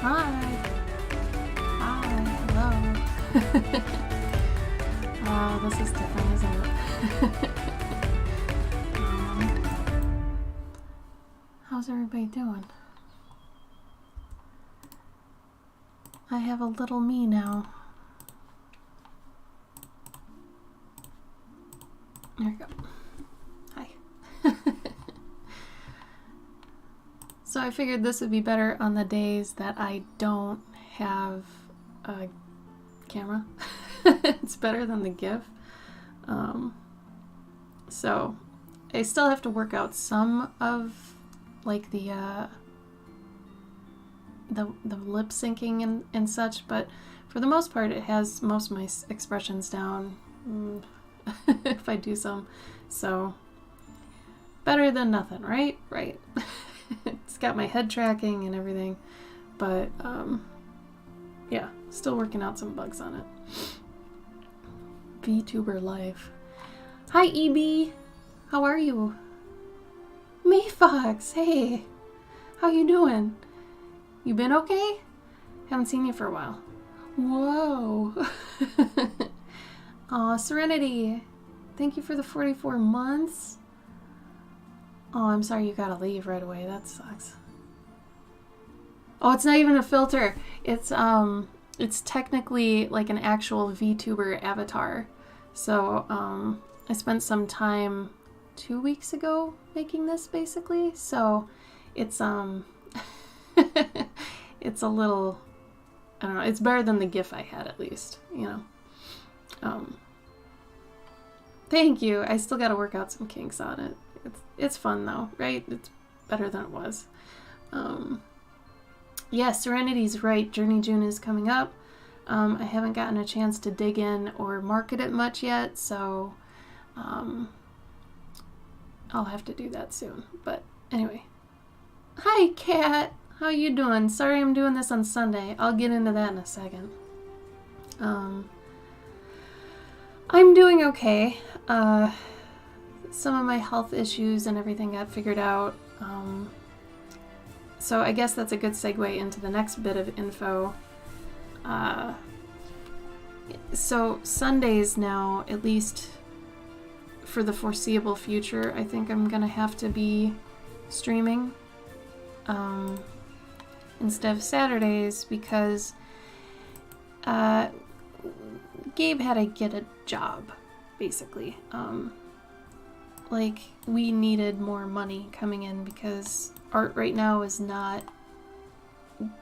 Hi. Hi. Hello. Oh, this is different, isn't it? How's everybody doing? I have a little me now. There we go. Hi. So I figured this would be better on the days that I don't have a camera. It's better than the GIF. So I still have to work out some of like the lip syncing and such, but for the most part it has most of my expressions down if I do some. So better than nothing, right? Right. It's got my head tracking and everything, but yeah, still working out some bugs on it. VTuber life. Hi EB, how are you? Mayfox, hey, how you doing? You been okay? Haven't seen you for a while. Whoa. Aw, Serenity, thank you for the 44 months. Oh, I'm sorry you gotta leave right away. That sucks. Oh, it's not even a filter. It's technically like an actual VTuber avatar. So, I spent some time 2 weeks ago making this basically. So, it's it's a little, I don't know, it's better than the GIF I had at least, you know. Thank you. I still gotta work out some kinks on it. It's fun though, right? It's better than it was. Yeah, Serenity's right. Journey June is coming up. I haven't gotten a chance to dig in or market it much yet, so I'll have to do that soon. But anyway. Hi, Kat. How you doing? Sorry I'm doing this on Sunday. I'll get into that in a second. I'm doing okay. Some of my health issues and everything got figured out. So I guess that's a good segue into the next bit of info. So Sundays now, at least for the foreseeable future, I think I'm gonna have to be streaming instead of Saturdays because Gabe had to get a job, basically. Like, we needed more money coming in because art right now is not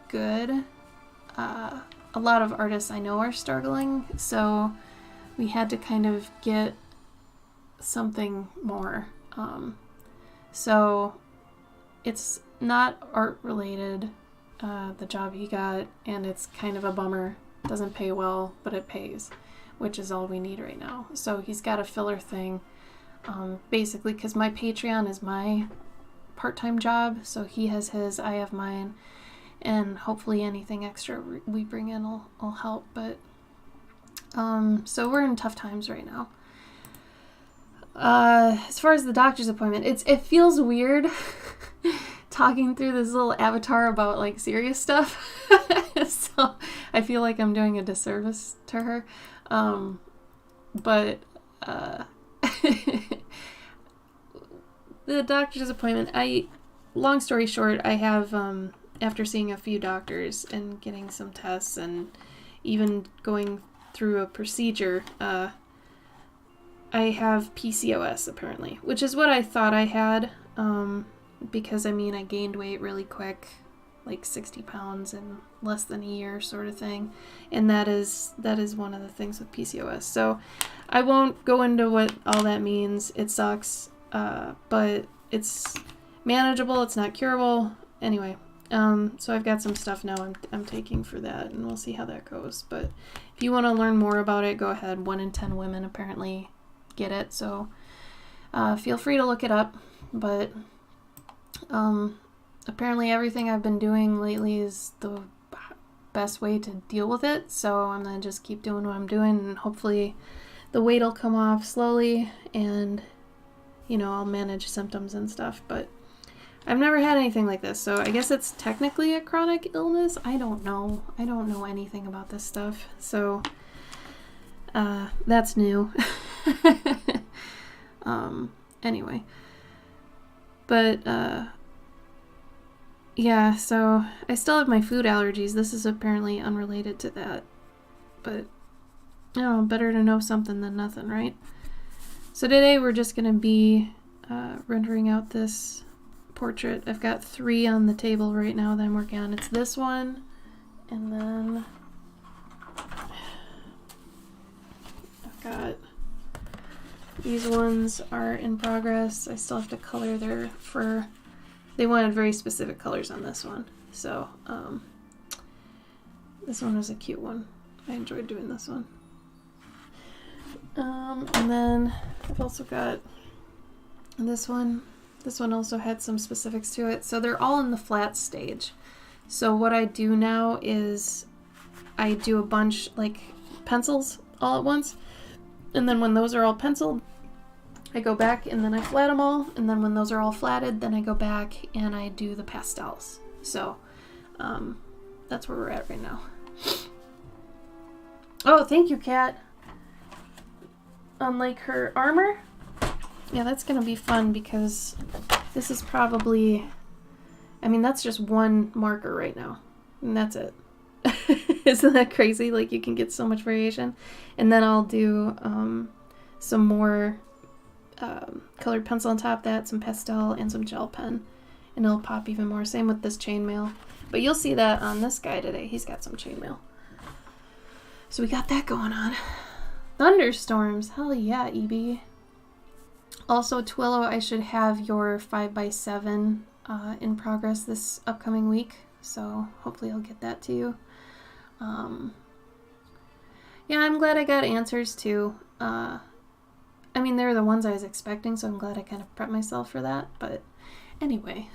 good. A lot of artists I know are struggling, so we had to kind of get something more. So it's not art related, the job he got, and it's kind of a bummer. Doesn't pay well, but it pays, which is all we need right now. So he's got a filler thing. Basically, because my Patreon is my part-time job, so he has his, I have mine, and hopefully anything extra we bring in will help. But so we're in tough times right now. As far as the doctor's appointment, it feels weird talking through this little avatar about like serious stuff. So I feel like I'm doing a disservice to her. But the doctor's appointment, long story short, I have, after seeing a few doctors and getting some tests and even going through a procedure, I have PCOS apparently, which is what I thought I had, because I mean, I gained weight really quick, like 60 pounds in less than a year sort of thing. And that is one of the things with PCOS. So I won't go into what all that means. It sucks. But it's manageable. It's not curable. Anyway, so I've got some stuff now I'm taking for that, and we'll see how that goes. But if if you want to learn more about it, go ahead. 1 in 10 women apparently get it, so feel free to look it up. But apparently everything I've been doing lately is the best way to deal with it, so I'm gonna just keep doing what I'm doing, and hopefully the weight will come off slowly, and I'll manage symptoms and stuff. But I've never had anything like this, so I guess it's technically a chronic illness. I don't know anything about this stuff, so that's new. Anyway, but yeah, so I still have my food allergies. This is apparently unrelated to that, but better to know something than nothing, right? So today we're just gonna be rendering out this portrait. I've got 3 on the table right now that I'm working on. It's this one, and then I've got these ones are in progress. I still have to color their fur. They wanted very specific colors on this one, so this one was a cute one. I enjoyed doing this one. And then I've also got this one. This one also had some specifics to it. So they're all in the flat stage. So what I do now is I do a bunch like pencils all at once. And then when those are all penciled, I go back and then I flat them all. And then when those are all flatted, then I go back and I do the pastels. So that's where we're at right now. Oh, thank you, Kat. Unlike her armor. Yeah, that's going to be fun because this is probably, that's just one marker right now. And that's it. Isn't that crazy? Like, you can get so much variation. And then I'll do some more colored pencil on top of that, some pastel, and some gel pen. And it'll pop even more. Same with this chainmail. But you'll see that on this guy today. He's got some chainmail. So we got that going on. Thunderstorms. Hell yeah, EB. Also, Twillo, I should have your 5x7 in progress this upcoming week, so hopefully I'll get that to you. Yeah, I'm glad I got answers too. They're the ones I was expecting, so I'm glad I kind of prepped myself for that, but anyway.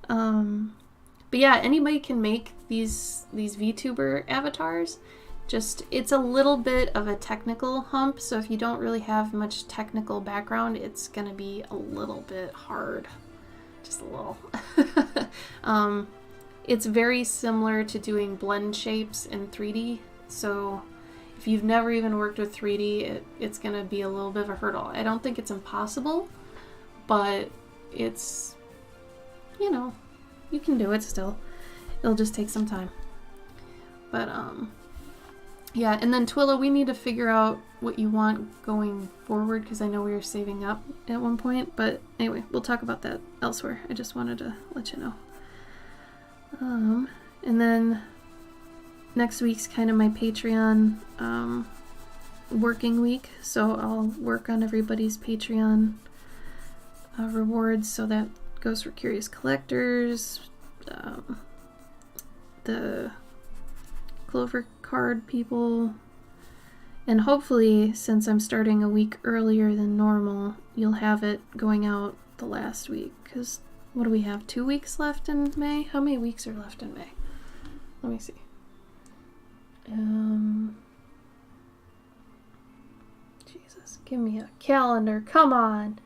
But yeah, anybody can make these VTuber avatars. It's a little bit of a technical hump, so if you don't really have much technical background, it's gonna be a little bit hard. Just a little. It's very similar to doing blend shapes in 3D, so if you've never even worked with 3D, it's gonna be a little bit of a hurdle. I don't think it's impossible, but it's, you can do it still. It'll just take some time. But, yeah, and then Twillo, we need to figure out what you want going forward, because I know we were saving up at one point, but anyway, we'll talk about that elsewhere. I just wanted to let you know. And then next week's kind of my Patreon working week, so I'll work on everybody's Patreon rewards, so that goes for Curious Collectors, the Clover card people, and hopefully, since I'm starting a week earlier than normal, you'll have it going out the last week, because what do we have, 2 weeks left in May? How many weeks are left in May? Let me see. Jesus, give me a calendar, come on.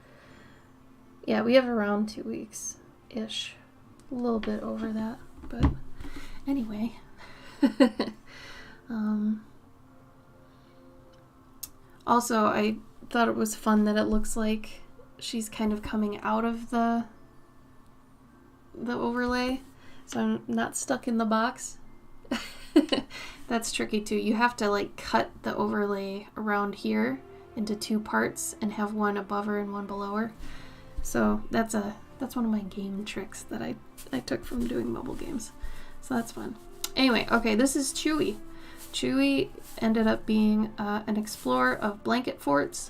Yeah, we have around 2 weeks-ish, a little bit over that, but anyway. Also, I thought it was fun that it looks like she's kind of coming out of the overlay, so I'm not stuck in the box. That's tricky too. You have to like cut the overlay around here into 2 parts and have one above her and one below her. So that's one of my game tricks that I took from doing mobile games. So that's fun. Anyway, okay, this is Chewie. Chewie ended up being an explorer of blanket forts.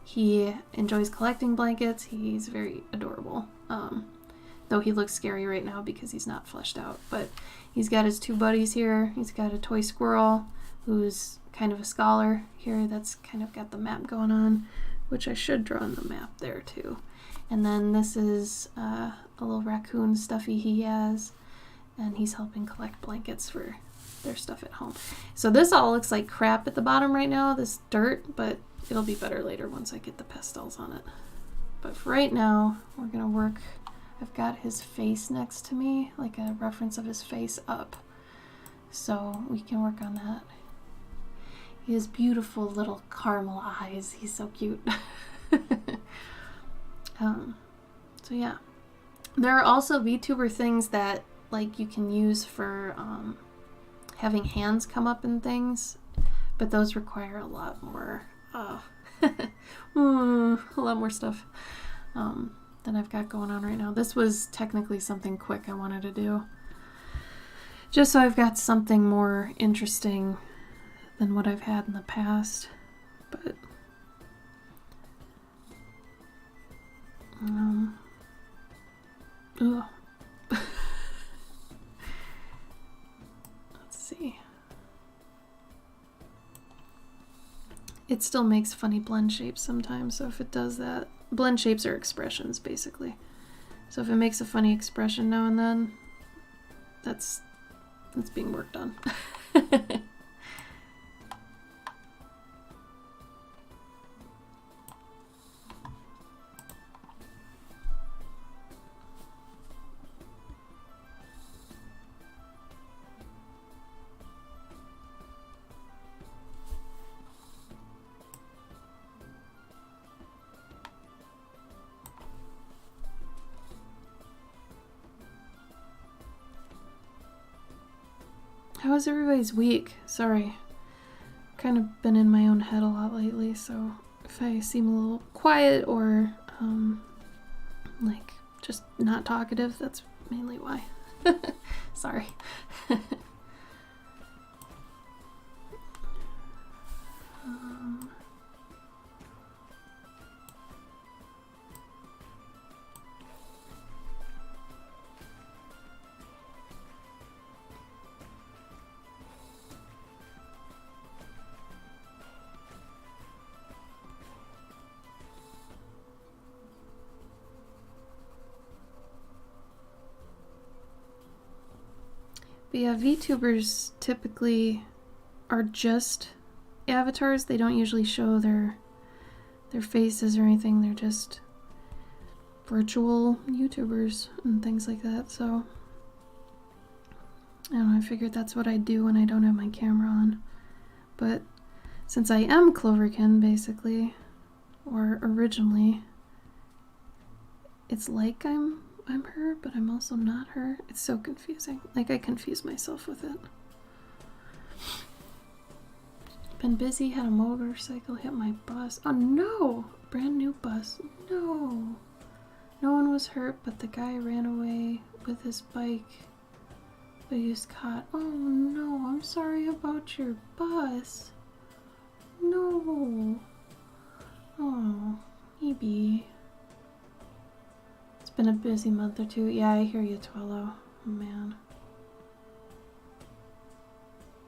He enjoys collecting blankets. He's very adorable. Though he looks scary right now because he's not fleshed out. But He's got his two buddies here. He's got a toy squirrel who's kind of a scholar here that's kind of got the map going on, which I should draw on the map there too. And then this is a little raccoon stuffy he has, and he's helping collect blankets for their stuff at home. So this all looks like crap at the bottom right now, this dirt, but it'll be better later once I get the pastels on it. But for right now, we're gonna work, I've got his face next to me, like a reference of his face up. So we can work on that. He has beautiful little caramel eyes. He's so cute. So yeah. There are also VTuber things that like you can use for having hands come up and things, but those require a lot more a lot more stuff than I've got going on right now. This was technically something quick I wanted to do, just so I've got something more interesting than what I've had in the past. But let's see. It still makes funny blend shapes sometimes, so if it does that, blend shapes are expressions basically. So if it makes a funny expression now and then, that's being worked on. How is everybody's week? Sorry. Kind of been in my own head a lot lately, so if I seem a little quiet or like just not talkative, that's mainly why. Sorry. But yeah, VTubers typically are just avatars. They don't usually show their faces or anything. They're just virtual YouTubers and things like that. So I don't know, I figured that's what I do when I don't have my camera on. But since I am Cloverkin, basically, or originally, it's like I'm her, but I'm also not her. It's so confusing. Like, I confuse myself with it. Been busy, had a motorcycle hit my bus. Oh no! Brand new bus. No! No one was hurt, but the guy ran away with his bike. But he was caught. Oh no, I'm sorry about your bus. No. Oh, maybe. It's been a busy month or two. Yeah, I hear you, Twello. Oh, man.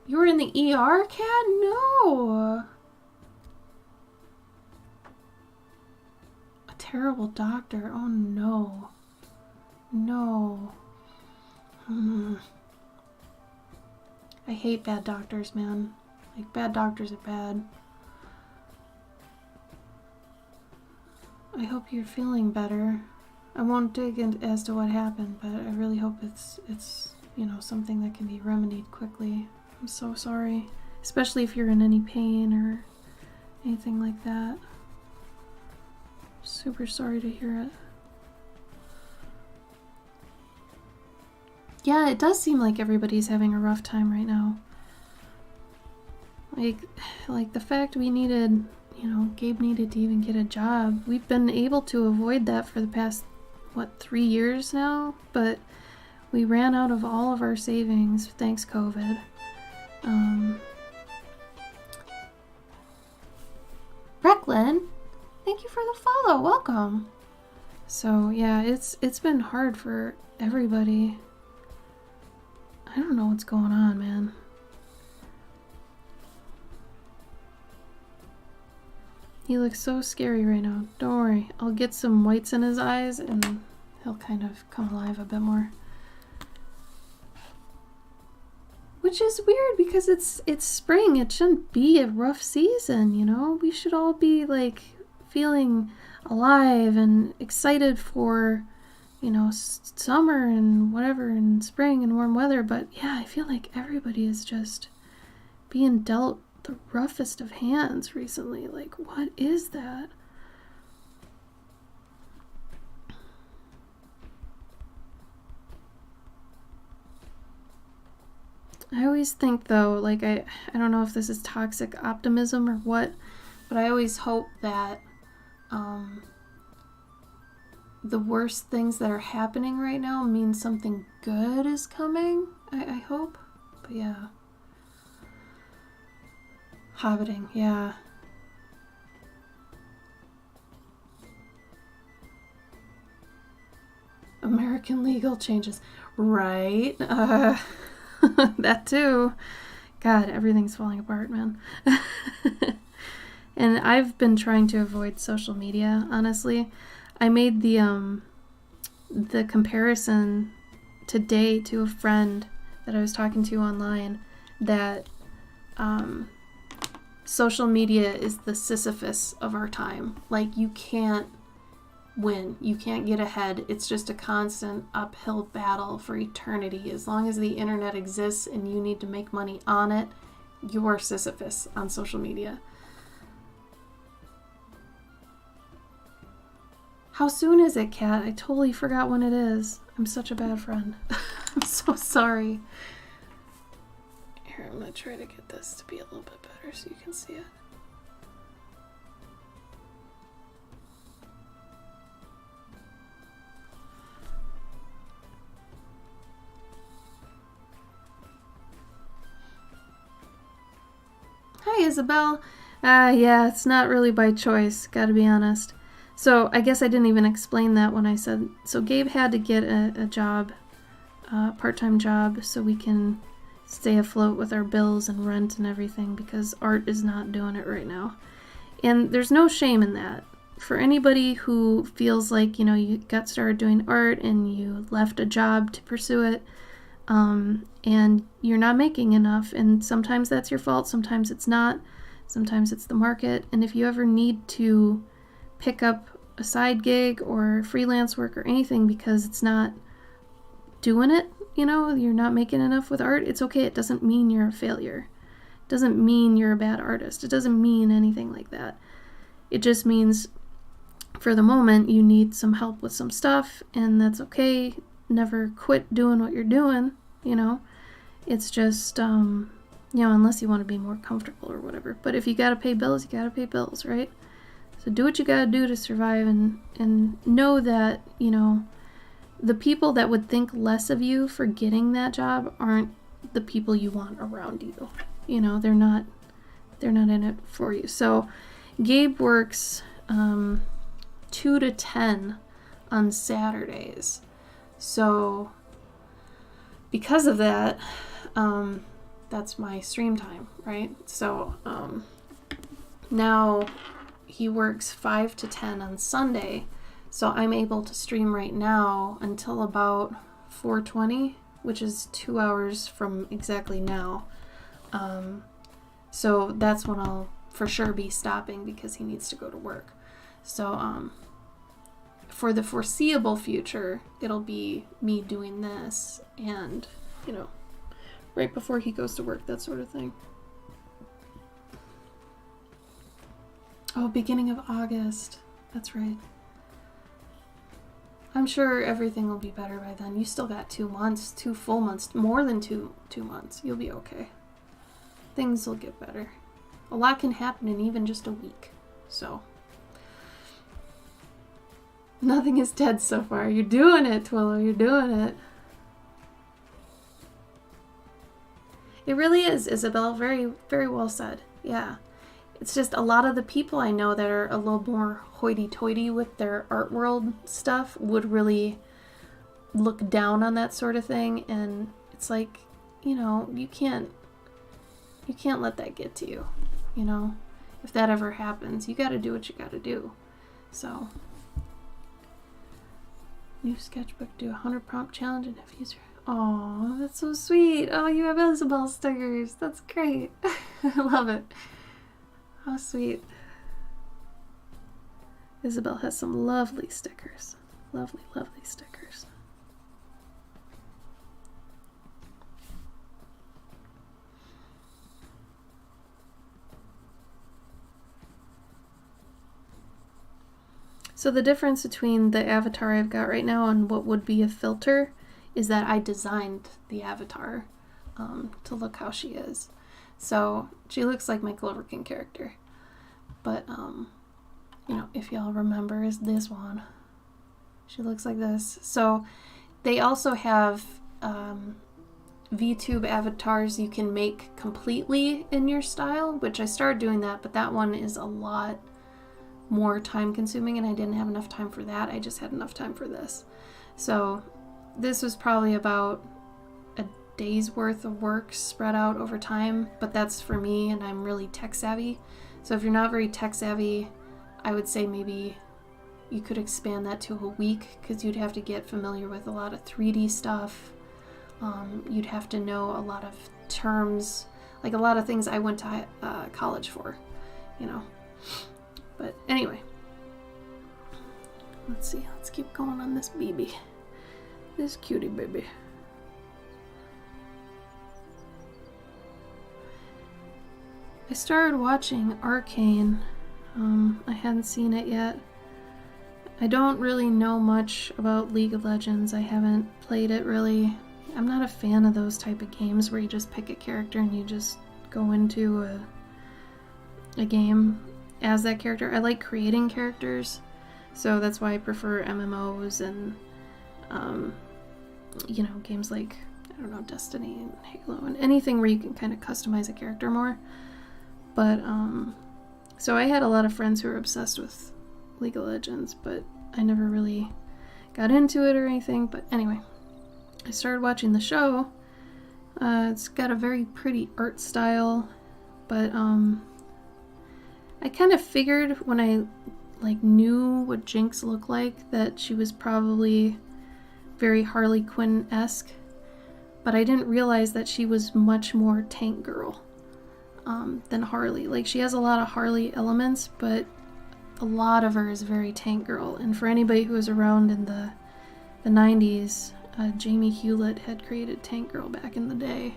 You were in the ER, Cat? No! A terrible doctor. Oh, no. No. I hate bad doctors, man. Like, bad doctors are bad. I hope you're feeling better. I won't dig in as to what happened, but I really hope it's you know, something that can be remedied quickly. I'm so sorry, especially if you're in any pain or anything like that. Super sorry to hear it. Yeah, it does seem like everybody's having a rough time right now. Like the fact we needed, you know, Gabe needed to even get a job. We've been able to avoid that for the past, what, 3 years now? But we ran out of all of our savings thanks COVID. Recklin, thank you for the follow. Welcome. So yeah, it's been hard for everybody. I don't what's going on, man. He looks so scary right now. Don't worry. I'll get some whites in his eyes and he'll kind of come alive a bit more. Which is weird because it's spring. It shouldn't be a rough season, you know? We should all be like feeling alive and excited for, you know, summer and whatever and spring and warm weather. But yeah, I feel like everybody is just being dealt the roughest of hands recently. Like, what is that? I always think though, like I don't know if this is toxic optimism or what, but I always hope that the worst things that are happening right now mean something good is coming. I hope. But yeah. Hobbiting, yeah. American legal changes. Right. That too. God, everything's falling apart, man. And I've been trying to avoid social media, honestly. I made the comparison today to a friend that I was talking to online that social media is the Sisyphus of our time. Like, you can't win. You can't get ahead. It's just a constant uphill battle for eternity. As long as the internet exists and you need to make money on it, you're Sisyphus on social media. How soon is it, Kat? I totally forgot when it is. I'm such a bad friend. I'm so sorry. Here, I'm going to try to get this to be a little bit better so you can see it. Hi, Isabel. Yeah, it's not really by choice, gotta be honest. So I guess I didn't even explain that when I said, so Gabe had to get a job, part-time job, so we can stay afloat with our bills and rent and everything, because art is not doing it right now. And there's no shame in that. For anybody who feels like, you know, you got started doing art and you left a job to pursue it, and you're not making enough, and sometimes that's your fault, sometimes it's not, sometimes it's the market, and if you ever need to pick up a side gig or freelance work or anything because it's not doing it, you know, you're not making enough with art, it's okay. It doesn't mean you're a failure. It doesn't mean you're a bad artist. It doesn't mean anything like that. It just means for the moment you need some help with some stuff, and that's okay. Never quit doing what you're doing, you know. It's just, you know, unless you want to be more comfortable or whatever. But if you gotta pay bills, you gotta pay bills, right? So do what you gotta do to survive, and know that, you know, the people that would think less of you for getting that job aren't the people you want around you. You know, they're not in it for you. So Gabe works 2 to 10 on Saturdays. So because of that, that's my stream time, right? So now he works 5 to 10 on Sunday, so I'm able to stream right now until about 4:20, which is 2 hours from exactly now. So that's when I'll for sure be stopping because he needs to go to work. So for the foreseeable future, it'll be me doing this and, you know, right before he goes to work, that sort of thing. Oh, beginning of August. That's right. I'm sure everything will be better by then. You still got 2 months, 2 full months, more than two months. You'll be okay. Things will get better. A lot can happen in even just a week. So nothing is dead so far. You're doing it, Twillo. You're doing it. It really is, Isabel. Very, very well said. Yeah. It's just a lot of the people I know that are a little more hoity-toity with their art world stuff would really look down on that sort of thing. And it's like, you know, you can't let that get to you, you know. If that ever happens, you gotta do what you gotta do. So, new sketchbook, do a 100 prompt challenge and have user. Oh, that's so sweet. Oh, you have Isabel stickers. That's great. I love it. How sweet. Isabel has some lovely stickers. Lovely, lovely stickers. So the difference between the avatar I've got right now and what would be a filter is that I designed the avatar to look how she is. So she looks like my Cloverkin character. But, you know, if y'all remember, is this one. She looks like this. So they also have VTube avatars you can make completely in your style, which I started doing that, but that one is a lot more time consuming and I didn't have enough time for that. I just had enough time for this. So this was probably about a day's worth of work spread out over time, but that's for me and I'm really tech savvy. So if you're not very tech savvy, I would say maybe you could expand that to a week because you'd have to get familiar with a lot of 3D stuff. You'd have to know a lot of terms, like a lot of things I went to college for, you know. But anyway, let's see. Let's keep going on this baby. This cutie baby. I started watching Arcane. I hadn't seen it yet. I don't really know much about League of Legends. I haven't played it really. I'm not a fan of those type of games where you just pick a character and you just go into a game as that character. I like creating characters, so that's why I prefer MMOs and you know, games like, I don't know, Destiny and Halo and anything where you can kind of customize a character more. But so I had a lot of friends who were obsessed with League of Legends, but I never really got into it or anything. But anyway, I started watching the show. It's got a very pretty art style, but I kind of figured when I knew what Jinx looked like that she was probably very Harley Quinn-esque, but I didn't realize that she was much more tank girl than Harley. Like, she has a lot of Harley elements, but a lot of her is very tank girl. And for anybody who was around in the 90s, Jamie Hewlett had created Tank Girl back in the day.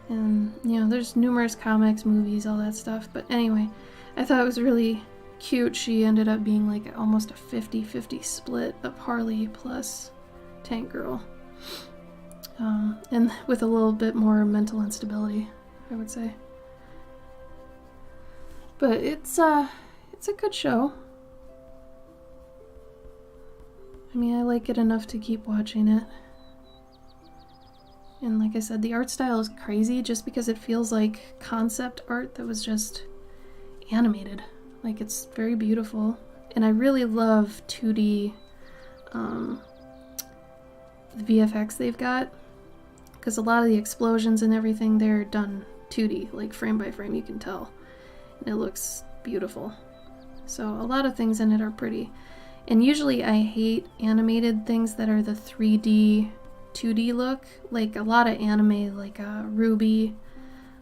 And, you know, there's numerous comics, movies, all that stuff. But anyway, I thought it was really cute. She ended up being like almost a 50-50 split of Harley plus Tank Girl. And with a little bit more mental instability, I would say. But it's a good show. I mean, I like it enough to keep watching it. And like I said, the art style is crazy just because it feels like concept art that was just animated. Like, it's very beautiful. And I really love 2D the VFX they've got, because a lot of the explosions and everything, they're done 2D, like frame by frame, you can tell. And it looks beautiful. So a lot of things in it are pretty. And usually I hate animated things that are the 3D, 2D look. Like a lot of anime, like Ruby.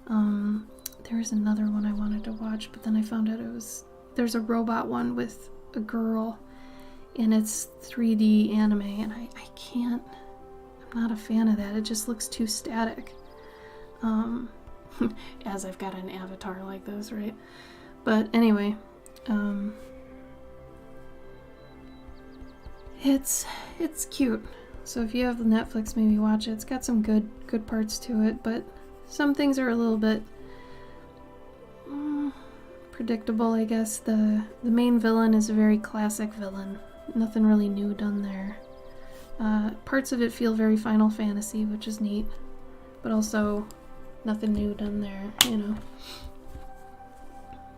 There was another one I wanted to watch, but then I found out there's a robot one with a girl, and it's 3D anime, and I can't, I'm not a fan of that. It just looks too static. As I've got an avatar like this, right? But anyway, it's cute. So if you have Netflix, maybe watch it. It's got some good parts to it, but some things are a little bit predictable, I guess. The main villain is a very classic villain. Nothing really new done there. Parts of it feel very Final Fantasy, which is neat, but also nothing new done there, you know.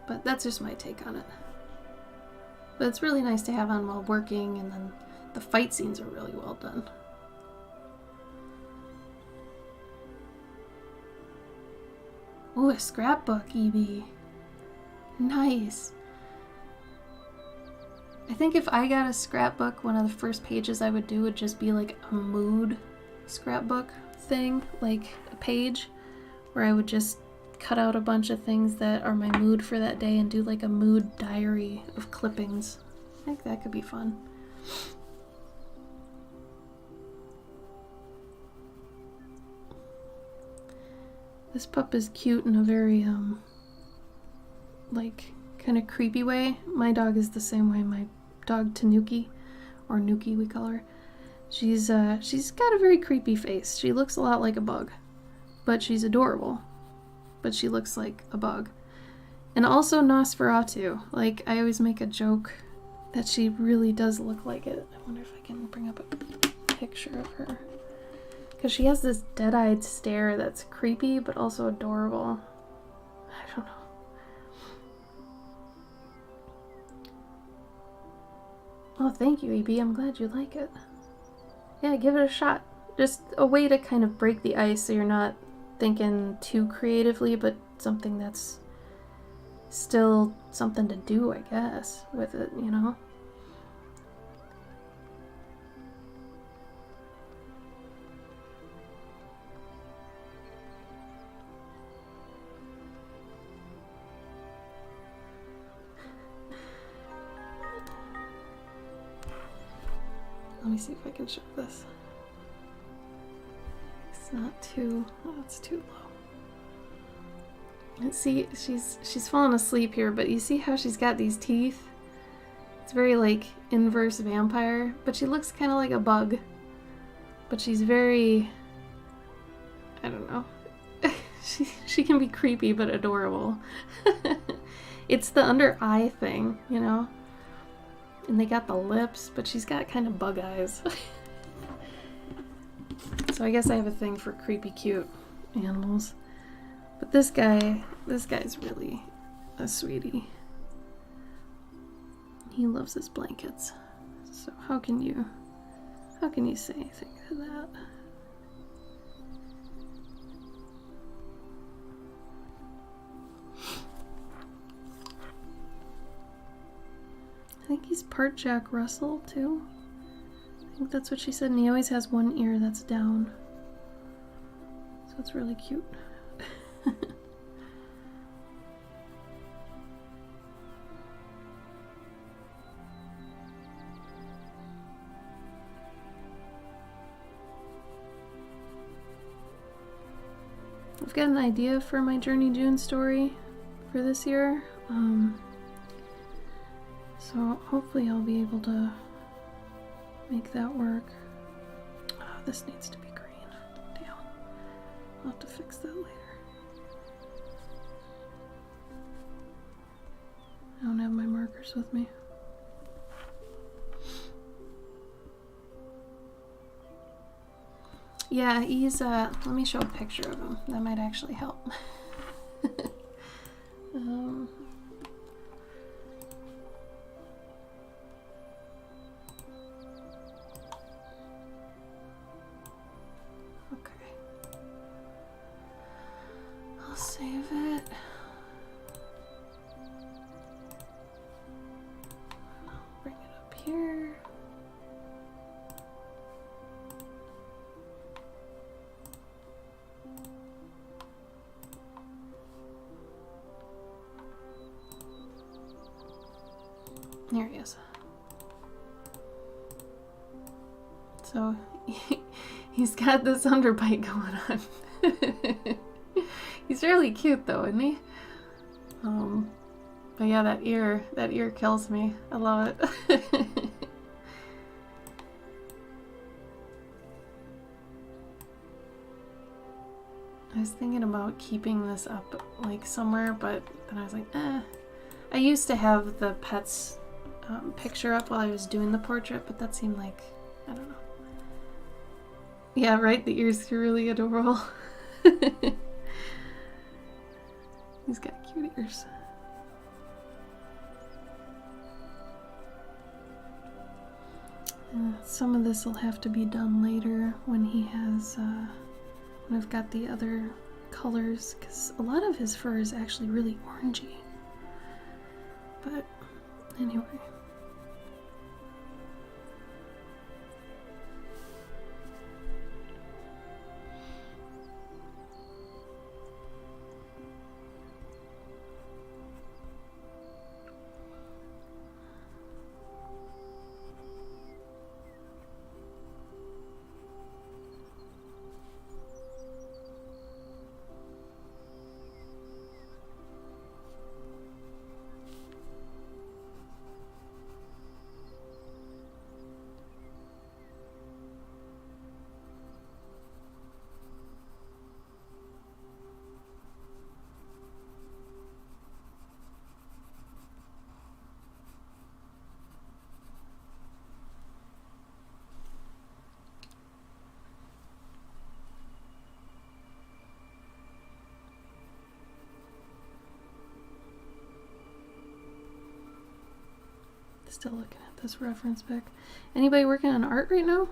But that's just my take on it. But it's really nice to have on while working, and then the fight scenes are really well done. Ooh, a scrapbook, EB. Nice. I think if I got a scrapbook, one of the first pages I would do would just be like a mood scrapbook thing, like a page where I would just cut out a bunch of things that are my mood for that day and do like a mood diary of clippings. I think that could be fun. This pup is cute in a very, like, kind of creepy way. My dog is the same way. My dog Tanuki, or Nuki we call her. She's got a very creepy face. She looks a lot like a bug, but she's adorable. But she looks like a bug. And also Nosferatu. Like, I always make a joke that she really does look like it. I wonder if I can bring up a picture of her. Because she has this dead-eyed stare that's creepy, but also adorable. I don't know. Oh, thank you, EB. I'm glad you like it. Yeah, give it a shot. Just a way to kind of break the ice so you're not thinking too creatively, but something that's still something to do, I guess, with it, you know? Let me see if I can show this. It's not too, oh, it's too low. Let's see, she's fallen asleep here, but you see how she's got these teeth? It's very like inverse vampire, but she looks kind of like a bug. But she's very, I don't know. she can be creepy but adorable. It's the under eye thing, you know? And they got the lips, but she's got kind of bug eyes. So I guess I have a thing for creepy cute animals. But this guy's really a sweetie. He loves his blankets. So how can you say anything to that? I think he's part Jack Russell too. I think that's what she said, and he always has one ear that's down. So it's really cute. I've got an idea for my Journey June story for this year. So hopefully I'll be able to make that work. Oh, this needs to be green. Damn. I'll have to fix that later. I don't have my markers with me. Yeah, he's, let me show a picture of him. That might actually help. Okay. I'll save it. I'll bring it up here. There he is. So he's got this underbite going on. He's really cute though, isn't he? But yeah, that ear kills me. I love it. I was thinking about keeping this up like somewhere, but then I was like, eh. I used to have the pets picture up while I was doing the portrait, but that seemed like, I don't know. Yeah, right? The ears are really adorable. He's got cute ears. Some of this will have to be done later when he has, when I've got the other colors, because a lot of his fur is actually really orangey. But anyway. Still looking at this reference book. Anybody working on art right now?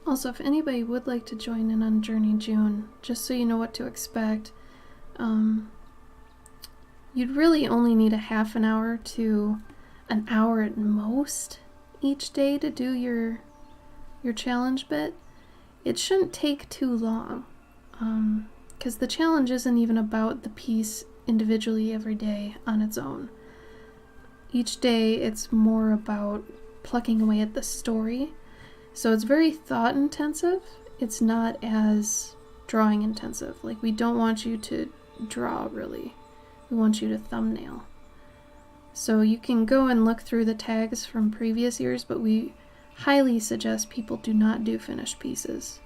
Also, if anybody would like to join in on Journey June, just so you know what to expect, you'd really only need a half an hour to an hour at most each day to do your challenge bit. It shouldn't take too long, because the challenge isn't even about the piece individually every day on its own. Each day it's more about plucking away at the story. So it's very thought intensive. It's not as drawing intensive. Like, we don't want you to draw, really. We want you to thumbnail. So you can go and look through the tags from previous years, but we highly suggest people do not do finished pieces.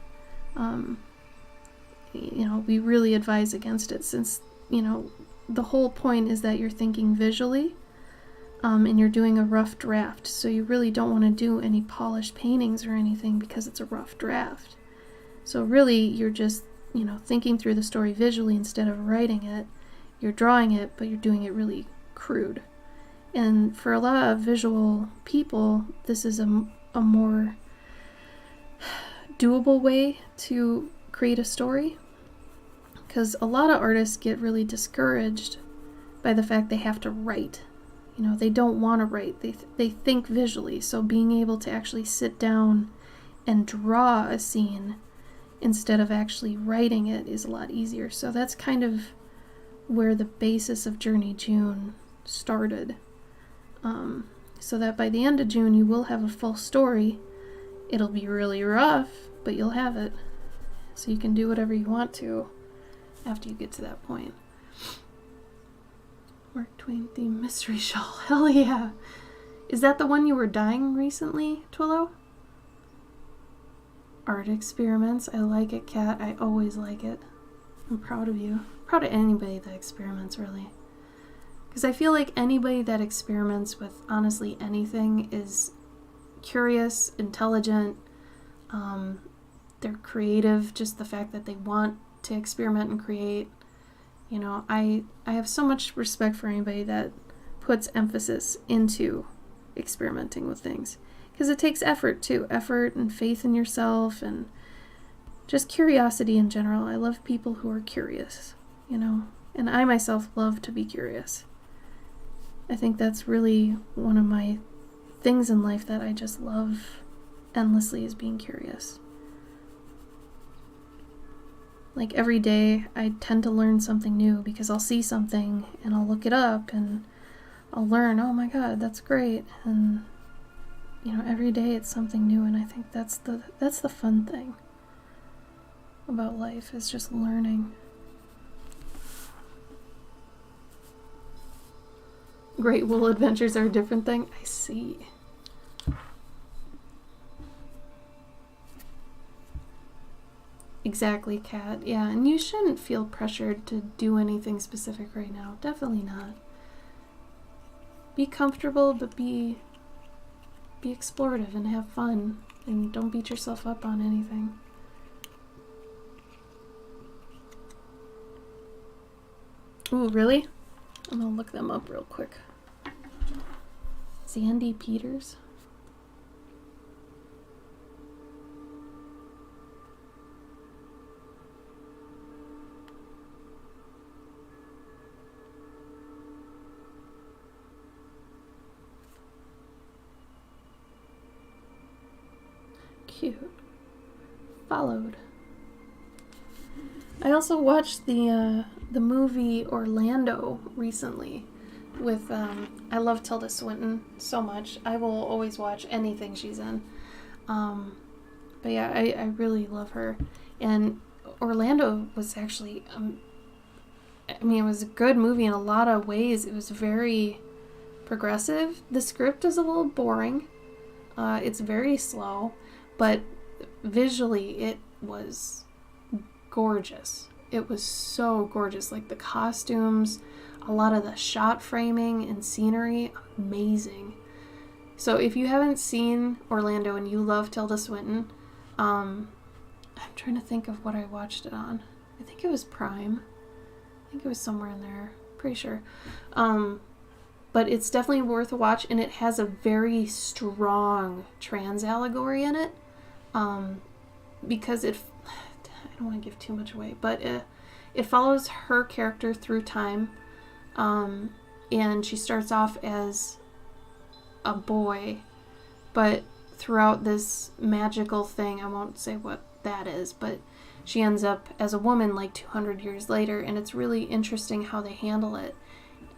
We really advise against it, since, the whole point is that you're thinking visually. And you're doing a rough draft, so you really don't want to do any polished paintings or anything because it's a rough draft. So really, you're just, thinking through the story visually instead of writing it. You're drawing it, but you're doing it really crude. And for a lot of visual people, this is a more doable way to create a story, because a lot of artists get really discouraged by the fact they have to write. They don't want to write. They think visually. So being able to actually sit down and draw a scene instead of actually writing it is a lot easier. So that's kind of where the basis of Journey June started. So that by the end of June, you will have a full story. It'll be really rough, but you'll have it. So you can do whatever you want to after you get to that point. Mark Twain theme mystery shawl. Hell yeah. Is that the one you were dyeing recently, Twillo? Art experiments. I like it, Kat. I always like it. I'm proud of you. Proud of anybody that experiments, really. Because I feel like anybody that experiments with honestly anything is curious, intelligent, they're creative. Just the fact that they want to experiment and create. I have so much respect for anybody that puts emphasis into experimenting with things. Because it takes effort, too. Effort and faith in yourself and just curiosity in general. I love people who are curious, And I myself love to be curious. I think that's really one of my things in life that I just love endlessly, is being curious. Like, every day I tend to learn something new because I'll see something and I'll look it up and I'll learn, oh my god, that's great. And every day it's something new, and I think that's the fun thing about life, is just learning. Great Wool Adventures are a different thing. I see. Exactly, Kat. Yeah, and you shouldn't feel pressured to do anything specific right now. Definitely not. Be comfortable, but be explorative and have fun, and don't beat yourself up on anything. Ooh, really? I'm gonna look them up real quick. Sandy Peters. Cute. Followed. I also watched the movie Orlando recently with I love Tilda Swinton so much. I will always watch anything she's in. But yeah, I really love her. And Orlando was actually I mean, it was a good movie in a lot of ways. It was very progressive. The script is a little boring. It's very slow, but visually it was gorgeous. It was so gorgeous. Like the costumes, a lot of the shot framing and scenery, amazing. So if you haven't seen Orlando and you love Tilda Swinton, I'm trying to think of what I watched it on. I think it was Prime. I think it was somewhere in there. Pretty sure. But it's definitely worth a watch, and it has a very strong trans allegory in it. Because I don't want to give too much away, but it follows her character through time. And she starts off as a boy, but throughout this magical thing, I won't say what that is, but she ends up as a woman like 200 years later, and it's really interesting how they handle it.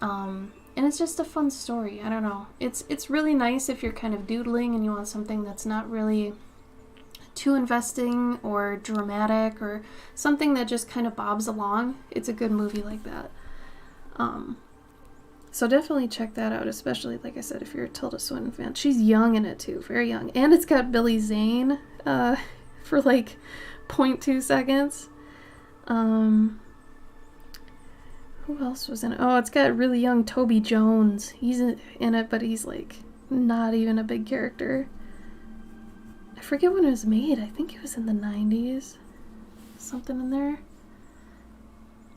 And it's just a fun story. I don't know. It's really nice if you're kind of doodling and you want something that's not really too investing or dramatic or something that just kind of bobs along. It's a good movie like that. So definitely check that out, especially, like I said, if you're a Tilda Swinton fan. She's young in it too, very young. And it's got Billy Zane for like 0.2 seconds. Who else was in it? Oh, it's got really young Toby Jones. He's in it, but he's like not even a big character. I forget when it was made. I think it was in the 90s. Something in there.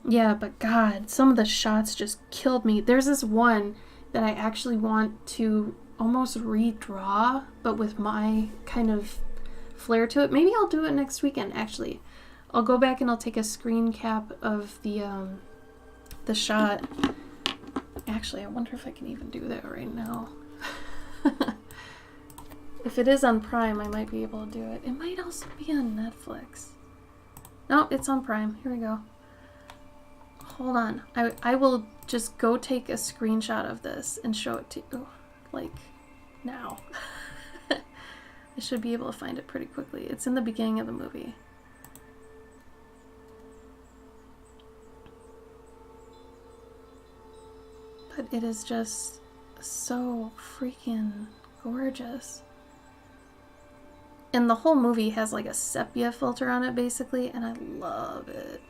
Yeah, but God, some of the shots just killed me. There's this one that I actually want to almost redraw, but with my kind of flair to it. Maybe I'll do it next weekend, actually. I'll go back and I'll take a screen cap of the shot. Actually, I wonder if I can even do that right now. If it is on Prime, I might be able to do it. It might also be on Netflix. No, it's on Prime. Here we go. Hold on. I will just go take a screenshot of this and show it to you, like, now. I should be able to find it pretty quickly. It's in the beginning of the movie. But it is just so freaking gorgeous. And the whole movie has like a sepia filter on it, basically, and I love it.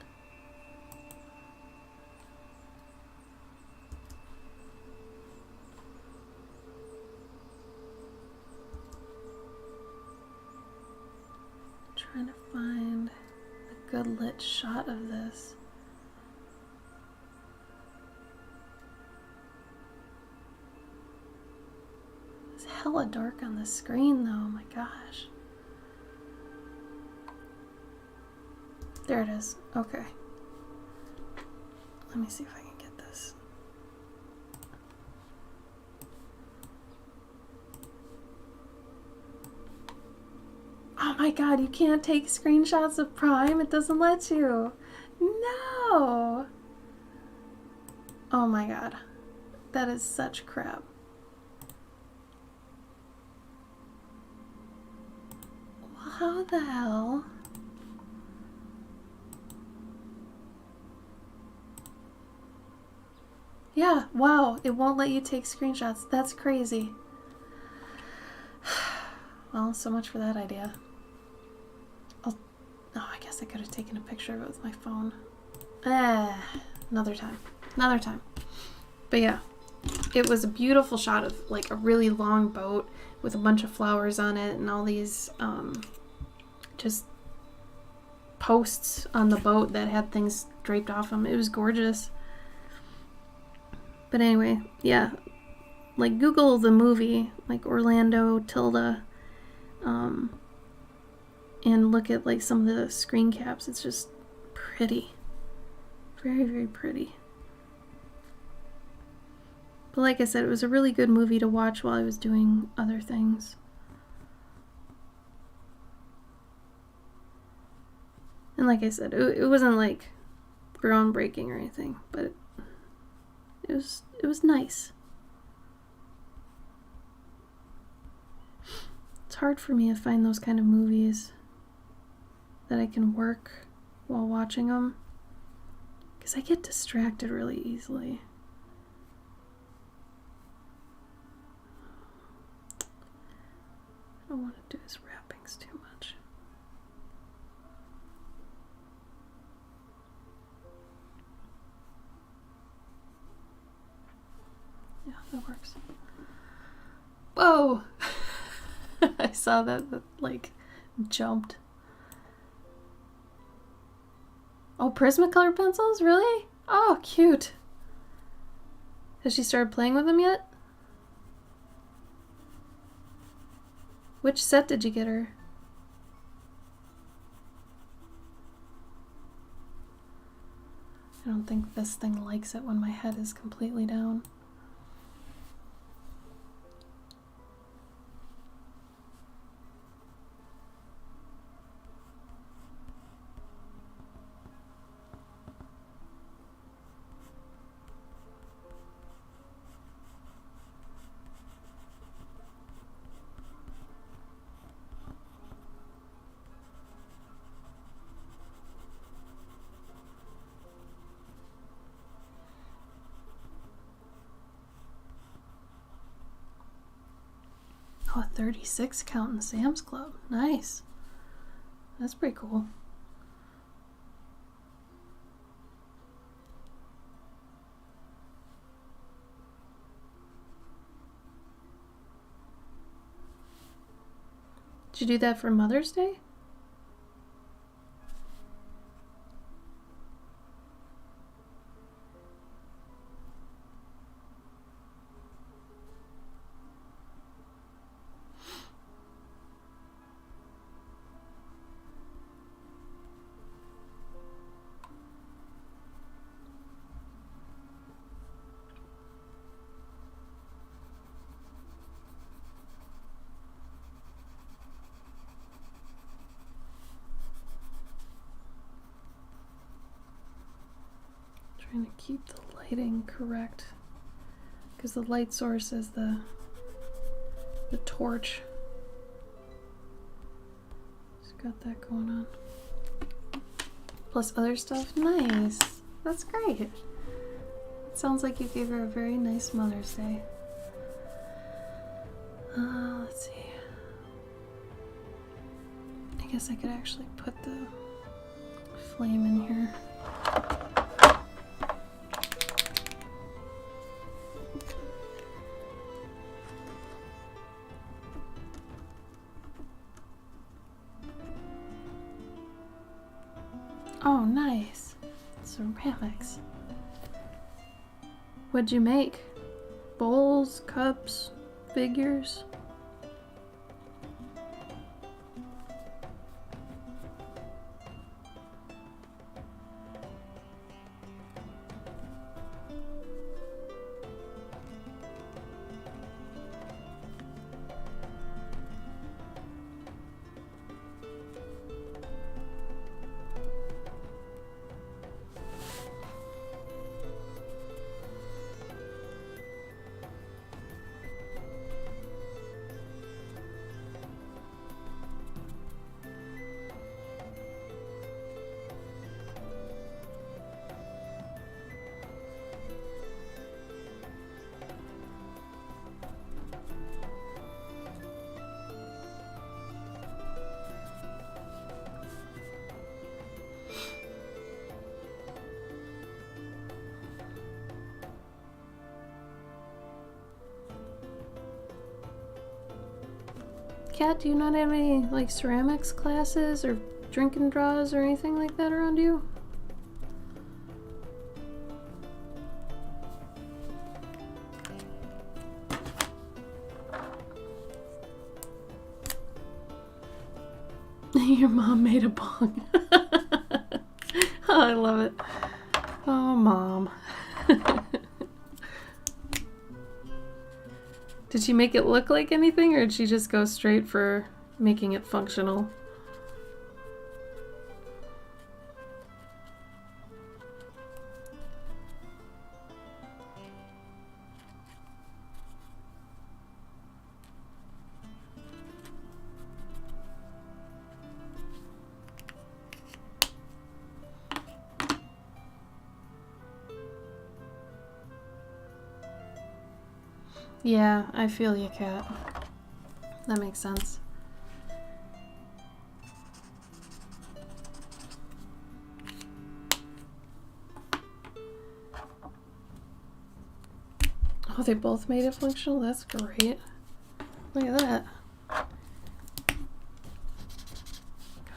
Trying to find a good lit shot of this. It's hella dark on the screen though, oh my gosh. There it is. Okay. Let me see if I can get this. Oh my God, you can't take screenshots of Prime? It doesn't let you. No! Oh my God. That is such crap. Well, how the hell? Yeah, wow, it won't let you take screenshots. That's crazy. Well, so much for that idea. Oh, I guess I could have taken a picture of it with my phone. Another time. But yeah, it was a beautiful shot of like a really long boat with a bunch of flowers on it and all these just posts on the boat that had things draped off them. It was gorgeous. But anyway, yeah, like Google the movie, like Orlando, Tilda, and look at like some of the screen caps. It's just pretty. Very, very pretty. But like I said, it was a really good movie to watch while I was doing other things. And like I said, it wasn't like groundbreaking or anything, but it was nice. It's hard for me to find those kind of movies that I can work while watching them, because I get distracted really easily. I don't want to do his wrappings too much. Yeah, that works. Whoa! I saw that like jumped. Oh, Prismacolor pencils? Really? Oh, cute. Has she started playing with them yet? Which set did you get her? I don't think this thing likes it when my head is completely down. Oh, a 36 count in Sam's Club. Nice. That's pretty cool. Did you do that for Mother's Day? Trying to keep the lighting correct, because the light source is the torch. Just got that going on. Plus other stuff. Nice. That's great. It sounds like you gave her a very nice Mother's Day. Let's see. I guess I could actually put the flame in here. Oh, nice. Ceramics. What'd you make? Bowls, cups, figures? Kat, do you not have any, like, ceramics classes or drinking draws or anything like that around you? Your mom made a bong. Oh, I love it. Oh, Mom. Did she make it look like anything, or did she just go straight for making it functional? Yeah, I feel you, Kat. That makes sense. Oh, they both made it functional? That's great. Look at that. God,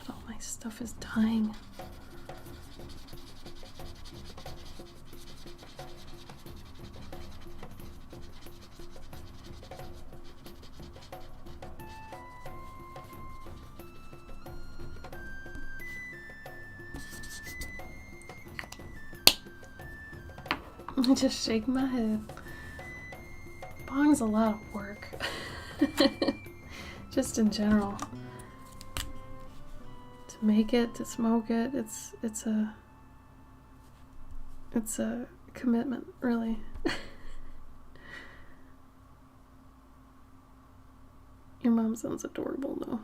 all my stuff is dying. I just shake my head. Bong's a lot of work. Just in general. To make it, to smoke it, it's a commitment, really. Your mom sounds adorable, though.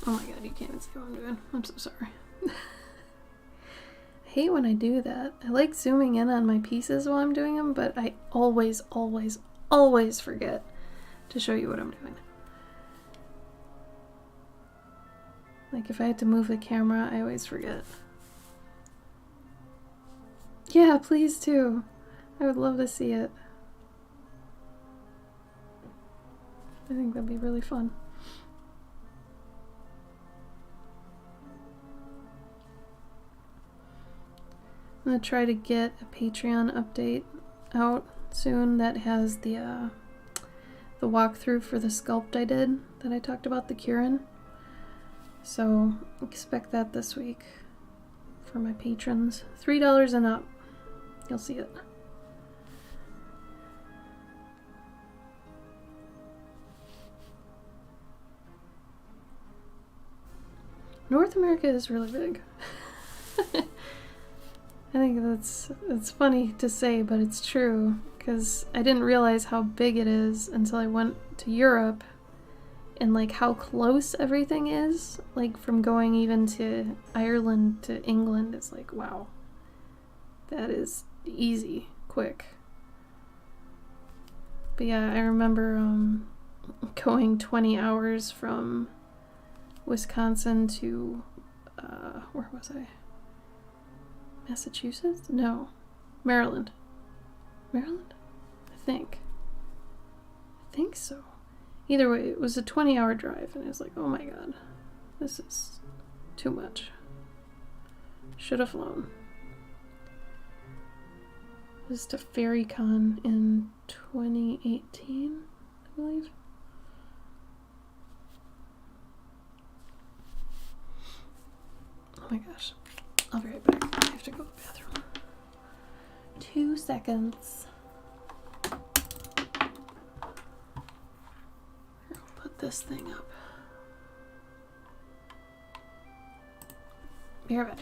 Oh my god, you can't even see what I'm doing. I'm so sorry. I hate when I do that. I like zooming in on my pieces while I'm doing them, but I always, always, always forget to show you what I'm doing. Like if I had to move the camera, I always forget. Yeah, please too. I would love to see it. I think that'd be really fun. I'm gonna try to get a Patreon update out soon that has the walkthrough for the sculpt I did that I talked about, the Kieran. So expect that this week for my patrons. $3 and up. You'll see it. North America is really big. I think it's funny to say, but it's true, because I didn't realize how big it is until I went to Europe, and like how close everything is. Like from going even to Ireland to England, it's like, wow, that is easy, quick. But yeah, I remember going 20 hours from Wisconsin to, where was I? Massachusetts? No. Maryland. Maryland? I think so. Either way, it was a 20-hour drive, and it was like, oh my god, this is too much. Should have flown. It was to FairyCon in 2018, I believe. Oh my gosh. I'll be right back. I have to go to the bathroom. 2 seconds. Here, I'll put this thing up. Be right back.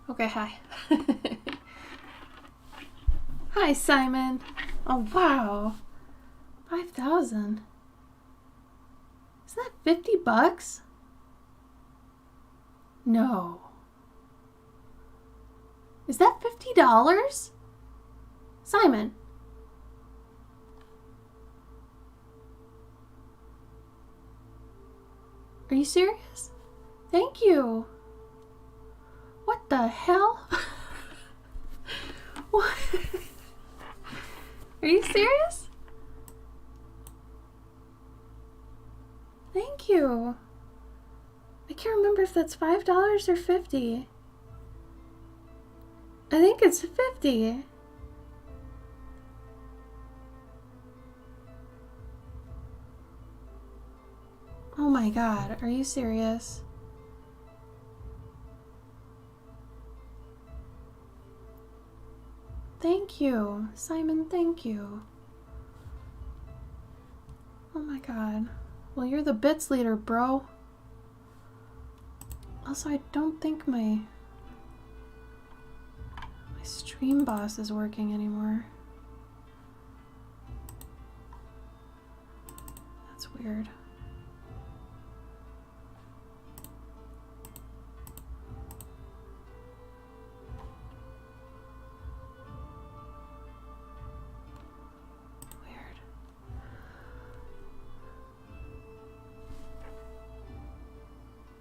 Okay, hi. Hi, Simon. Oh, wow. 5,000. Isn't that $50? No. Is that $50? Simon. Are you serious? Thank you. What the hell? What? Are you serious? Thank you. I can't remember if that's $5 or 50. I think it's 50. Oh my god, are you serious? Thank you, Simon, thank you. Oh my god. Well, you're the bits leader, bro. Also, I don't think my stream boss is working anymore. That's weird.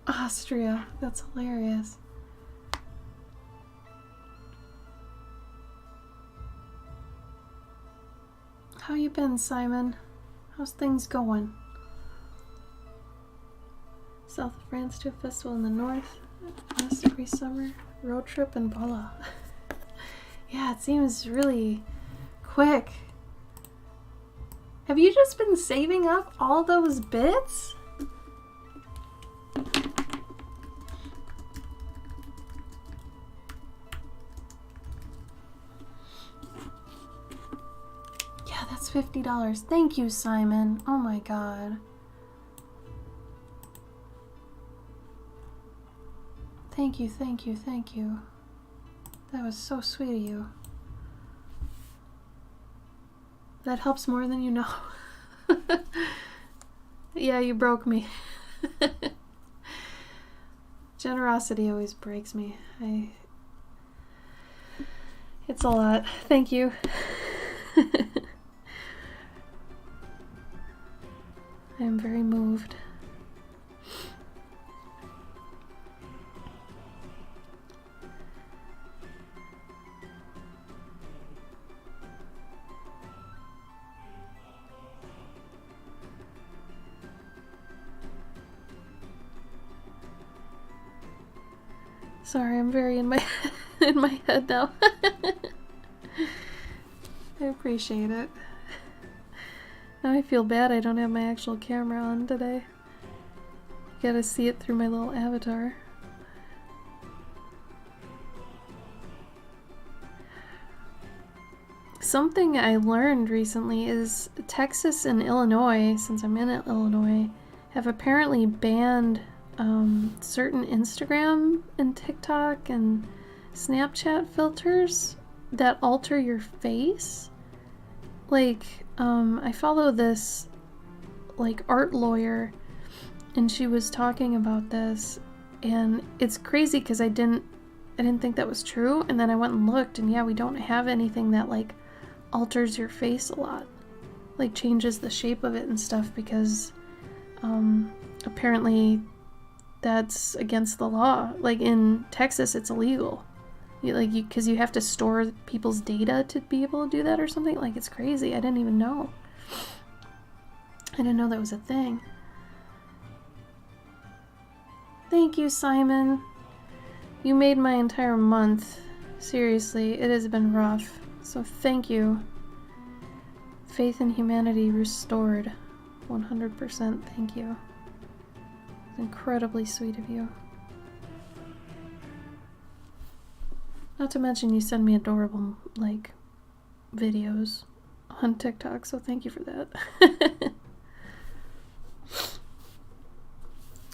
Austria. That's hilarious. How you been, Simon? How's things going? South of France to a festival in the north. Last every summer. Road trip and voila. Yeah, it seems really quick. Have you just been saving up all those bits? Yeah, that's $50. Thank you, Simon. Oh my god. Thank you, thank you, thank you. That was so sweet of you. That helps more than you know. Yeah, you broke me. Generosity always breaks me. It's a lot. Thank you. I am very moved. Sorry, I'm very in my in my head now. I appreciate it. Now I feel bad I don't have my actual camera on today. You gotta see it through my little avatar. Something I learned recently is Texas and Illinois, since I'm in Illinois, have apparently banned certain Instagram and TikTok and Snapchat filters that alter your face. Like, I follow this, like, art lawyer, and she was talking about this, and it's crazy because I didn't think that was true, and then I went and looked, and yeah, we don't have anything that, like, alters your face a lot. Like, changes the shape of it and stuff, because, apparently that's against the law. Like, in Texas, it's illegal. Because you have to store people's data to be able to do that or something. Like, it's crazy. I didn't even know. I didn't know that was a thing. Thank you, Simon. You made my entire month. Seriously, it has been rough. So thank you. Faith in humanity restored. 100%. Thank you. It's incredibly sweet of you. Not to mention you send me adorable, like, videos on TikTok, so thank you for that.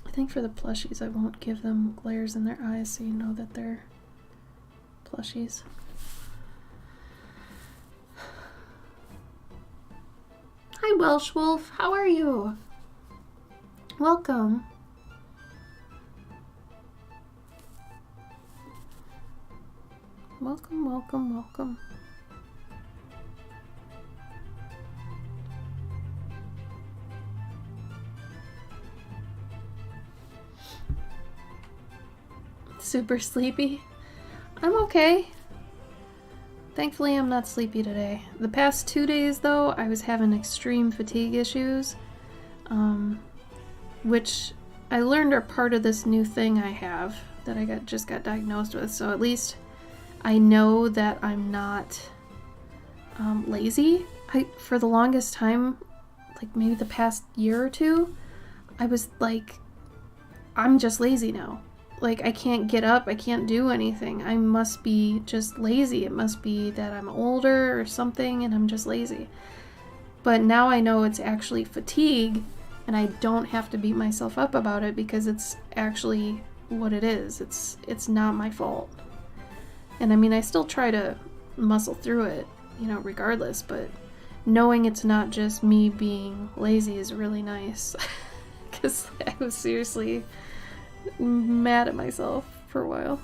I think for the plushies I won't give them glares in their eyes so you know that they're plushies. Hi, Welsh Wolf. How are you? Welcome. Welcome, welcome, welcome. Super sleepy? I'm okay. Thankfully, I'm not sleepy today. The past 2 days, though, I was having extreme fatigue issues, which I learned are part of this new thing I have that I just got diagnosed with. So at least I know that I'm not lazy. For the longest time, like maybe the past year or two, I was like, I'm just lazy now. Like, I can't get up, I can't do anything. I must be just lazy. It must be that I'm older or something and I'm just lazy. But now I know it's actually fatigue, and I don't have to beat myself up about it because it's actually what it is. It's not my fault. And I mean, I still try to muscle through it, you know, regardless, but knowing it's not just me being lazy is really nice. Because I was seriously mad at myself for a while.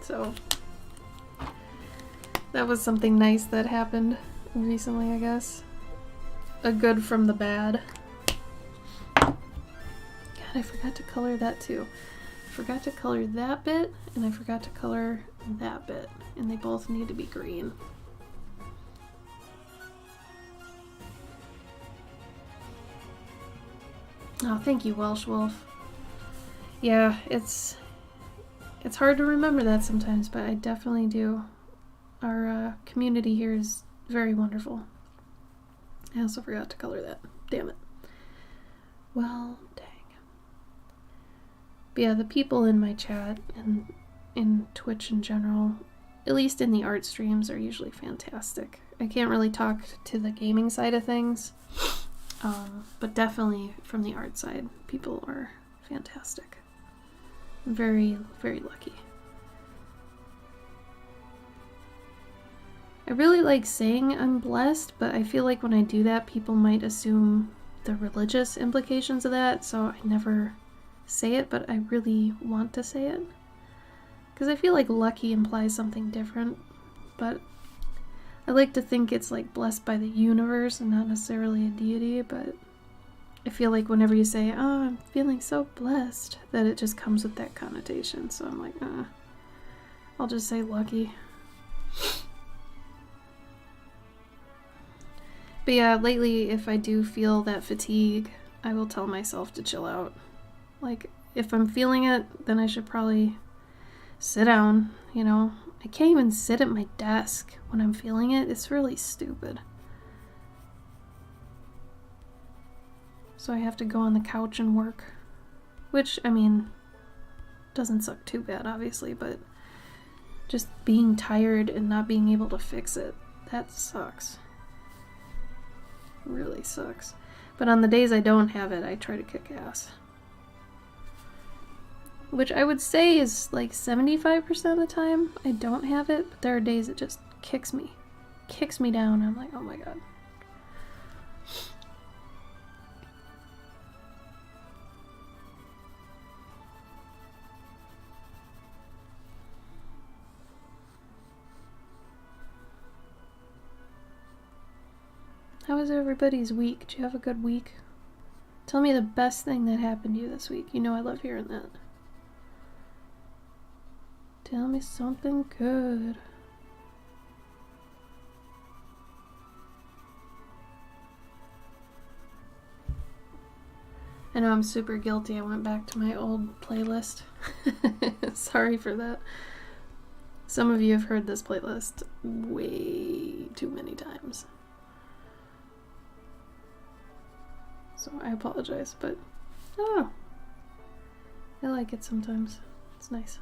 So that was something nice that happened recently, I guess. A good from the bad. God, I forgot to color that too. I forgot to color that bit, and I forgot to color that bit, and they both need to be green. Oh, thank you, Welsh Wolf. Yeah, it's hard to remember that sometimes, but I definitely do. Our community here is very wonderful. I also forgot to color that. Damn it. Well, dang. But yeah, the people in my chat and in Twitch in general, at least in the art streams, are usually fantastic. I can't really talk to the gaming side of things, but definitely from the art side, people are fantastic. Very, very lucky. I really like saying I'm blessed, but I feel like when I do that, people might assume the religious implications of that, so I never say it, but I really want to say it. Because I feel like lucky implies something different, but I like to think it's like blessed by the universe and not necessarily a deity, but I feel like whenever you say, oh, I'm feeling so blessed, that it just comes with that connotation. So I'm like, I'll just say lucky. But yeah, lately, if I do feel that fatigue, I will tell myself to chill out. Like, if I'm feeling it, then I should probably sit down, you know? I can't even sit at my desk when I'm feeling it. It's really stupid. So I have to go on the couch and work. Which, I mean, doesn't suck too bad, obviously, but just being tired and not being able to fix it, that sucks. Really sucks. But on the days I don't have it, I try to kick ass. Which I would say is like 75% of the time I don't have it, but there are days it just kicks me. Kicks me down. I'm like, oh my god. How was everybody's week? Did you have a good week? Tell me the best thing that happened to you this week. You know I love hearing that. Tell me something good. I know I'm super guilty. I went back to my old playlist. Sorry for that. Some of you have heard this playlist way too many times. So I apologize, but I don't know. I like it sometimes. It's nice.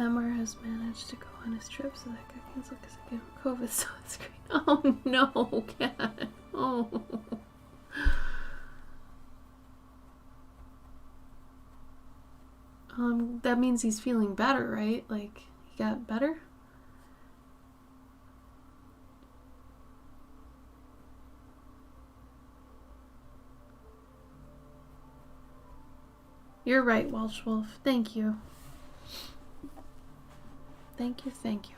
Emmer has managed to go on his trip, so that guy cancelled because of COVID, so it's great. Oh no, Cat. Oh. That means he's feeling better, right? Like, he got better? You're right, Welsh Wolf. Thank you. Thank you, thank you.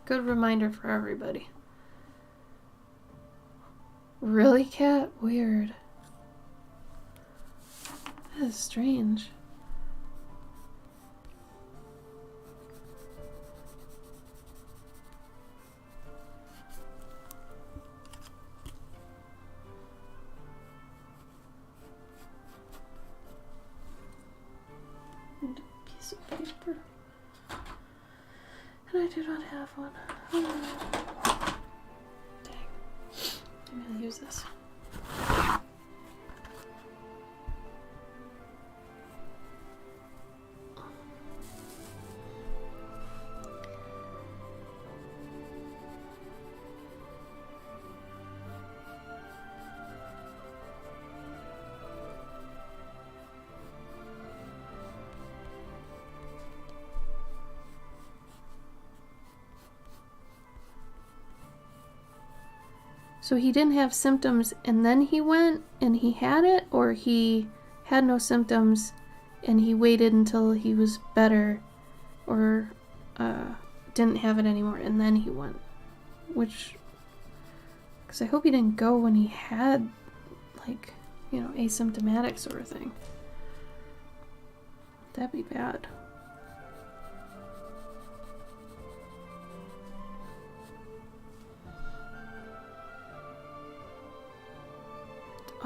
Good reminder for everybody. Really, Cat? Weird. That is strange. And a piece of paper. And I do not have one. Dang. I'm gonna use this. So he didn't have symptoms and then he went and he had it, or he had no symptoms and he waited until he was better, or didn't have it anymore and then he went? Which, because I hope he didn't go when he had, like, you know, asymptomatic sort of thing. That'd be bad.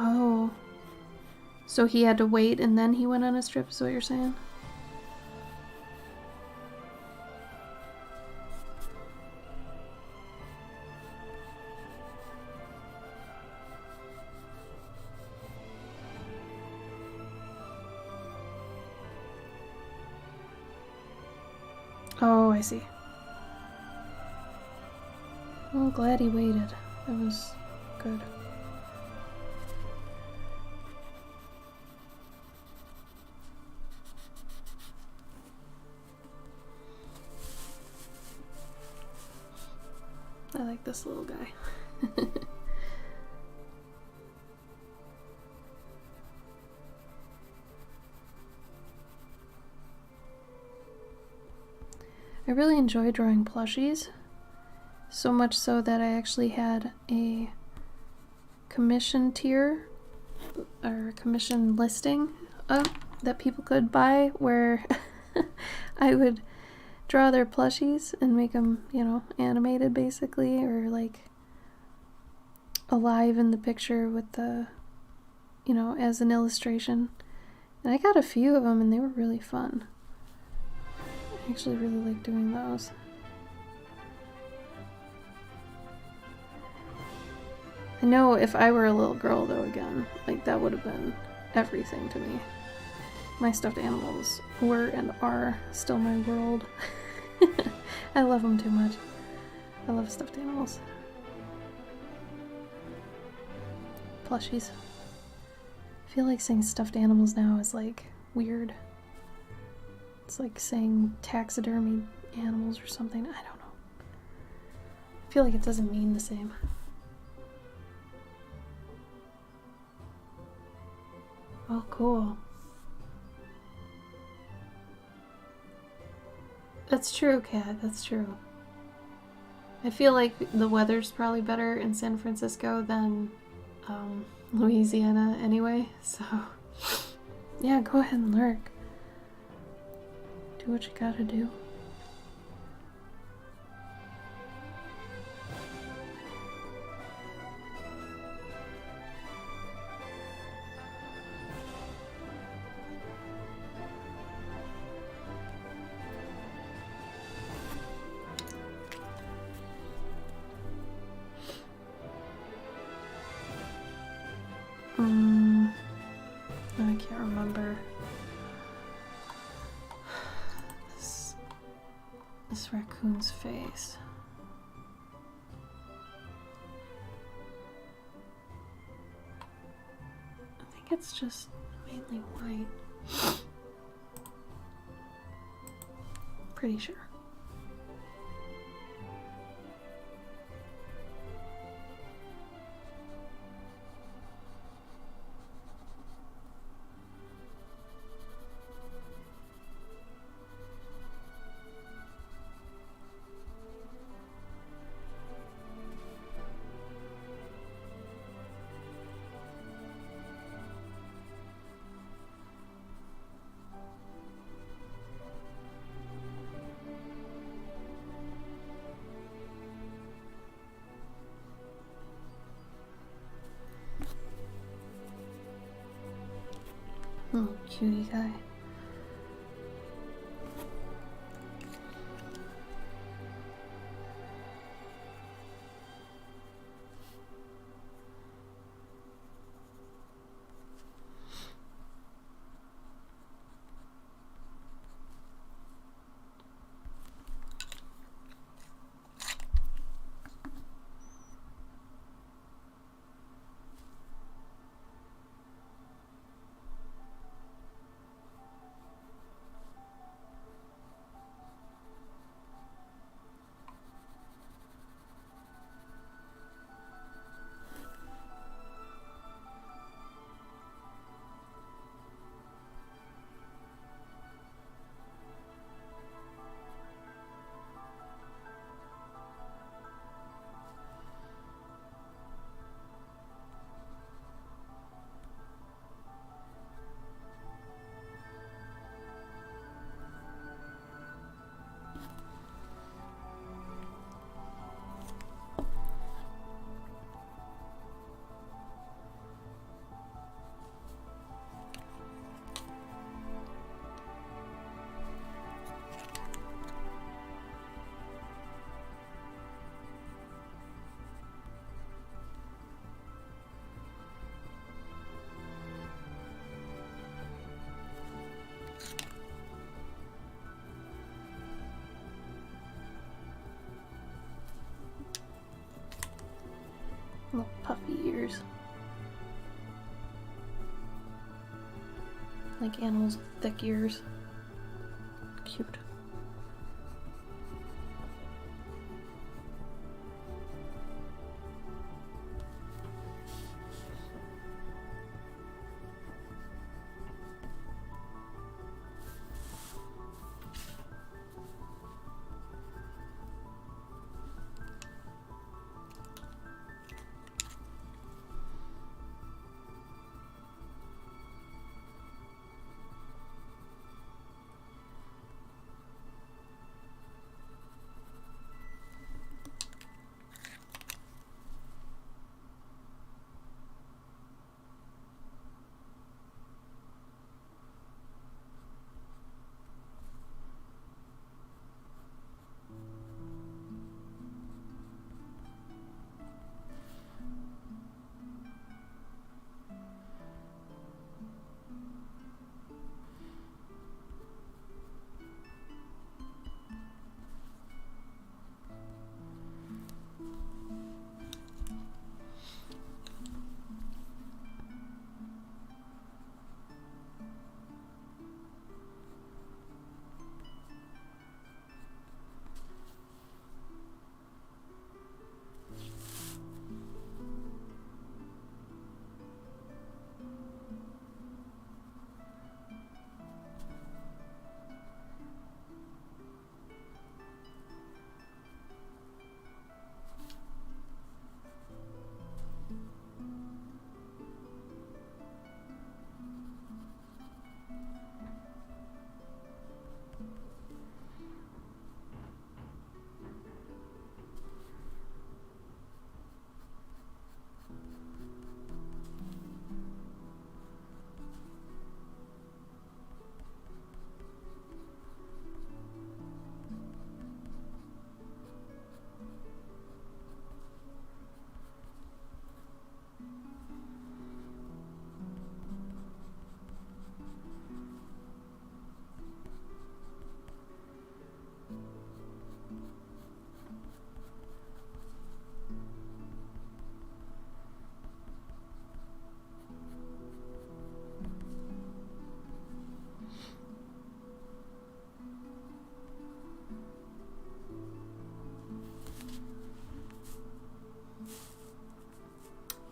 Oh. So he had to wait and then he went on his trip, is what you're saying? Oh, I see. Well, glad he waited. That was good. I like this little guy. I really enjoy drawing plushies, so much so that I actually had a commission tier or commission listing up that people could buy, where I would draw their plushies and make them, you know, animated basically, or like alive in the picture with the, you know, as an illustration. And I got a few of them and they were really fun. I actually really like doing those. I know if I were a little girl though, again, like that would have been everything to me. My stuffed animals were and are still my world. I love them too much. I love stuffed animals. Plushies. I feel like saying stuffed animals now is like weird. It's like saying taxidermy animals or something. I don't know. I feel like it doesn't mean the same. Oh, cool. That's true, Kat. That's true. I feel like the weather's probably better in San Francisco than Louisiana anyway, so yeah, go ahead and lurk. Do what you gotta do. I can't remember. raccoon's face? I think it's just mainly white. Pretty sure. Oh, cutie guy. Little puffy ears. Like animals with thick ears. Cute.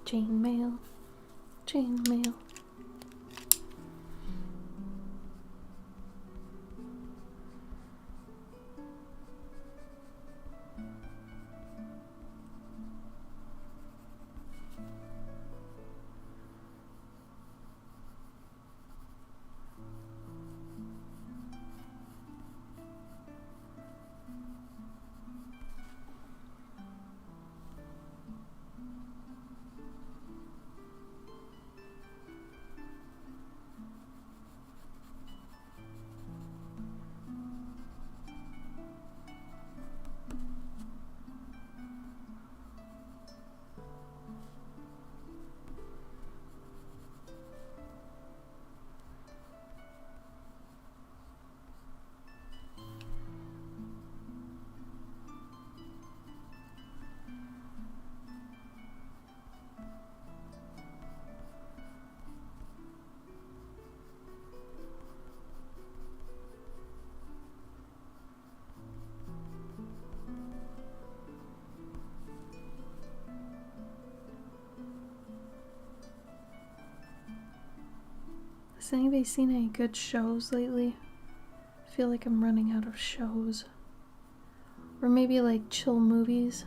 Chainmail. Chainmail. Has anybody seen any good shows lately? I feel like I'm running out of shows. Or maybe like chill movies.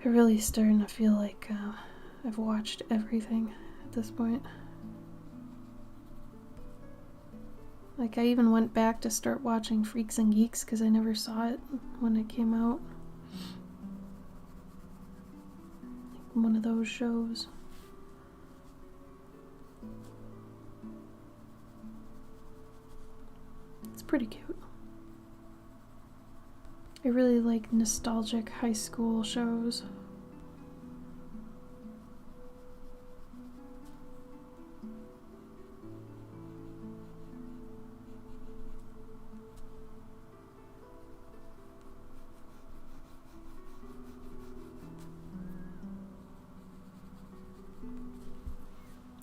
I'm really starting to feel like I've watched everything at this point. Like I even went back to start watching Freaks and Geeks because I never saw it when it came out. Like one of those shows. It's pretty cute. I really like nostalgic high school shows.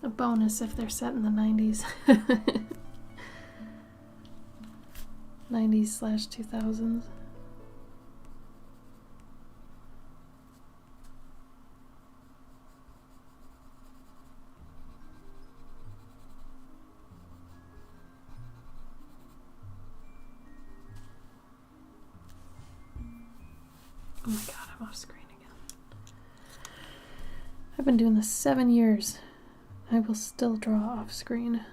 A bonus if they're set in the 90s. 90s/2000s. Oh my god, I'm off screen again. I've been doing this 7 years. I will still draw off screen.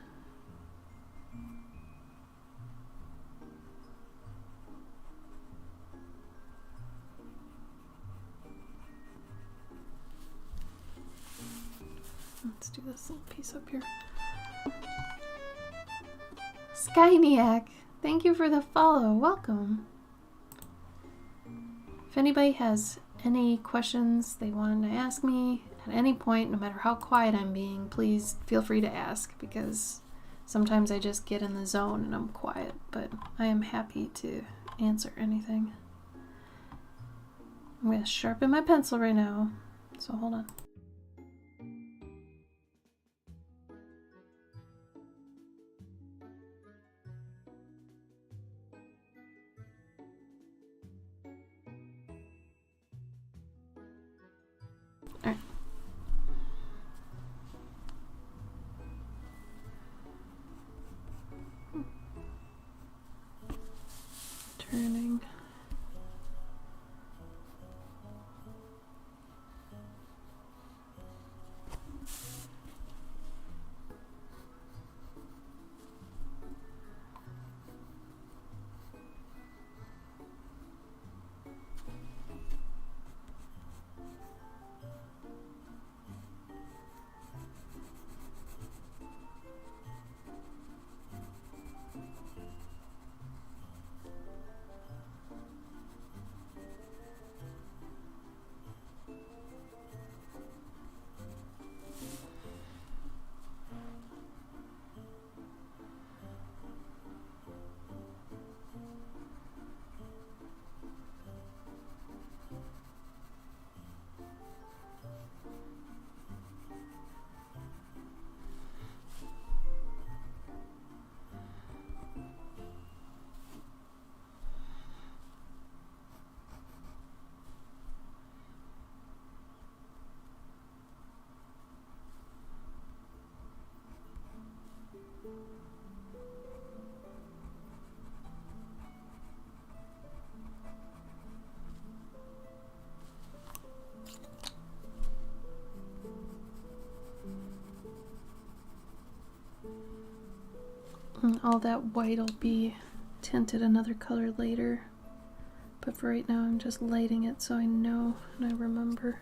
Let's do this little piece up here. Skyniac, thank you for the follow. Welcome. If anybody has any questions they wanted to ask me at any point, no matter how quiet I'm being, please feel free to ask, because sometimes I just get in the zone and I'm quiet, but I am happy to answer anything. I'm going to sharpen my pencil right now, so hold on. Alright. Turning. And all that white will be tinted another color later. But for right now, I'm just lighting it so I know and I remember.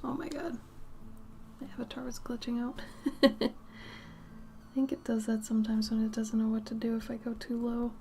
Oh my god. My avatar was glitching out. I think it does that sometimes when it doesn't know what to do if I go too low.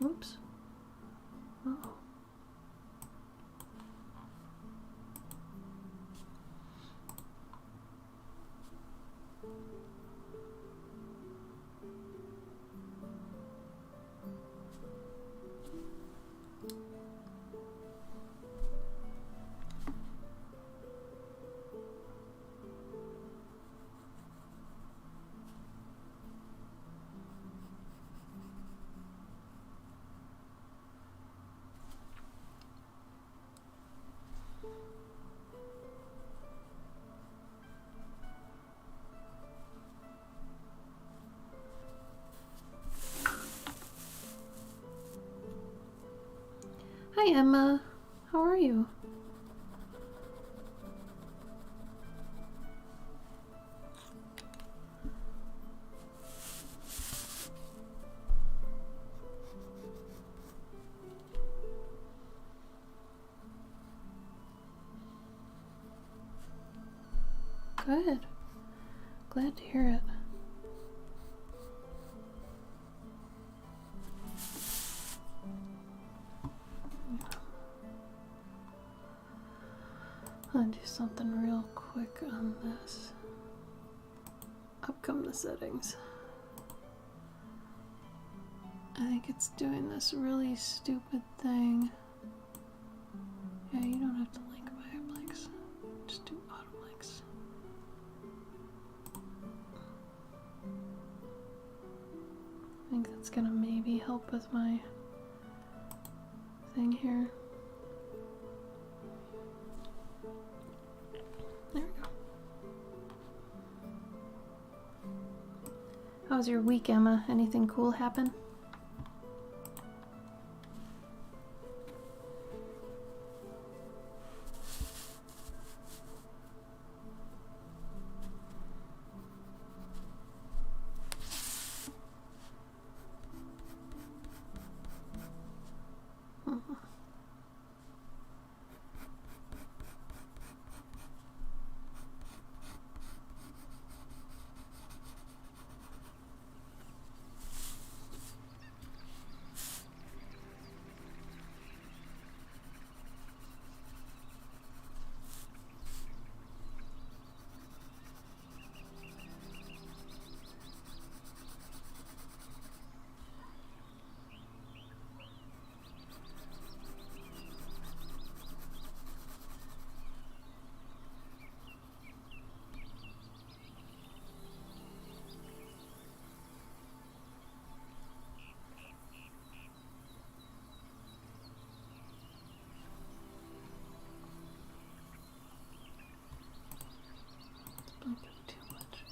Oops. Uh-oh. Hi Emma, how are you? Good. Glad to hear it. I'll do something real quick on this. Up come the settings. I think it's doing this really stupid thing. Yeah, you don't have to link my blinks. Just do auto links. I think that's gonna maybe help with my thing here. There we go. How was your week, Emma? Anything cool happen? Too much.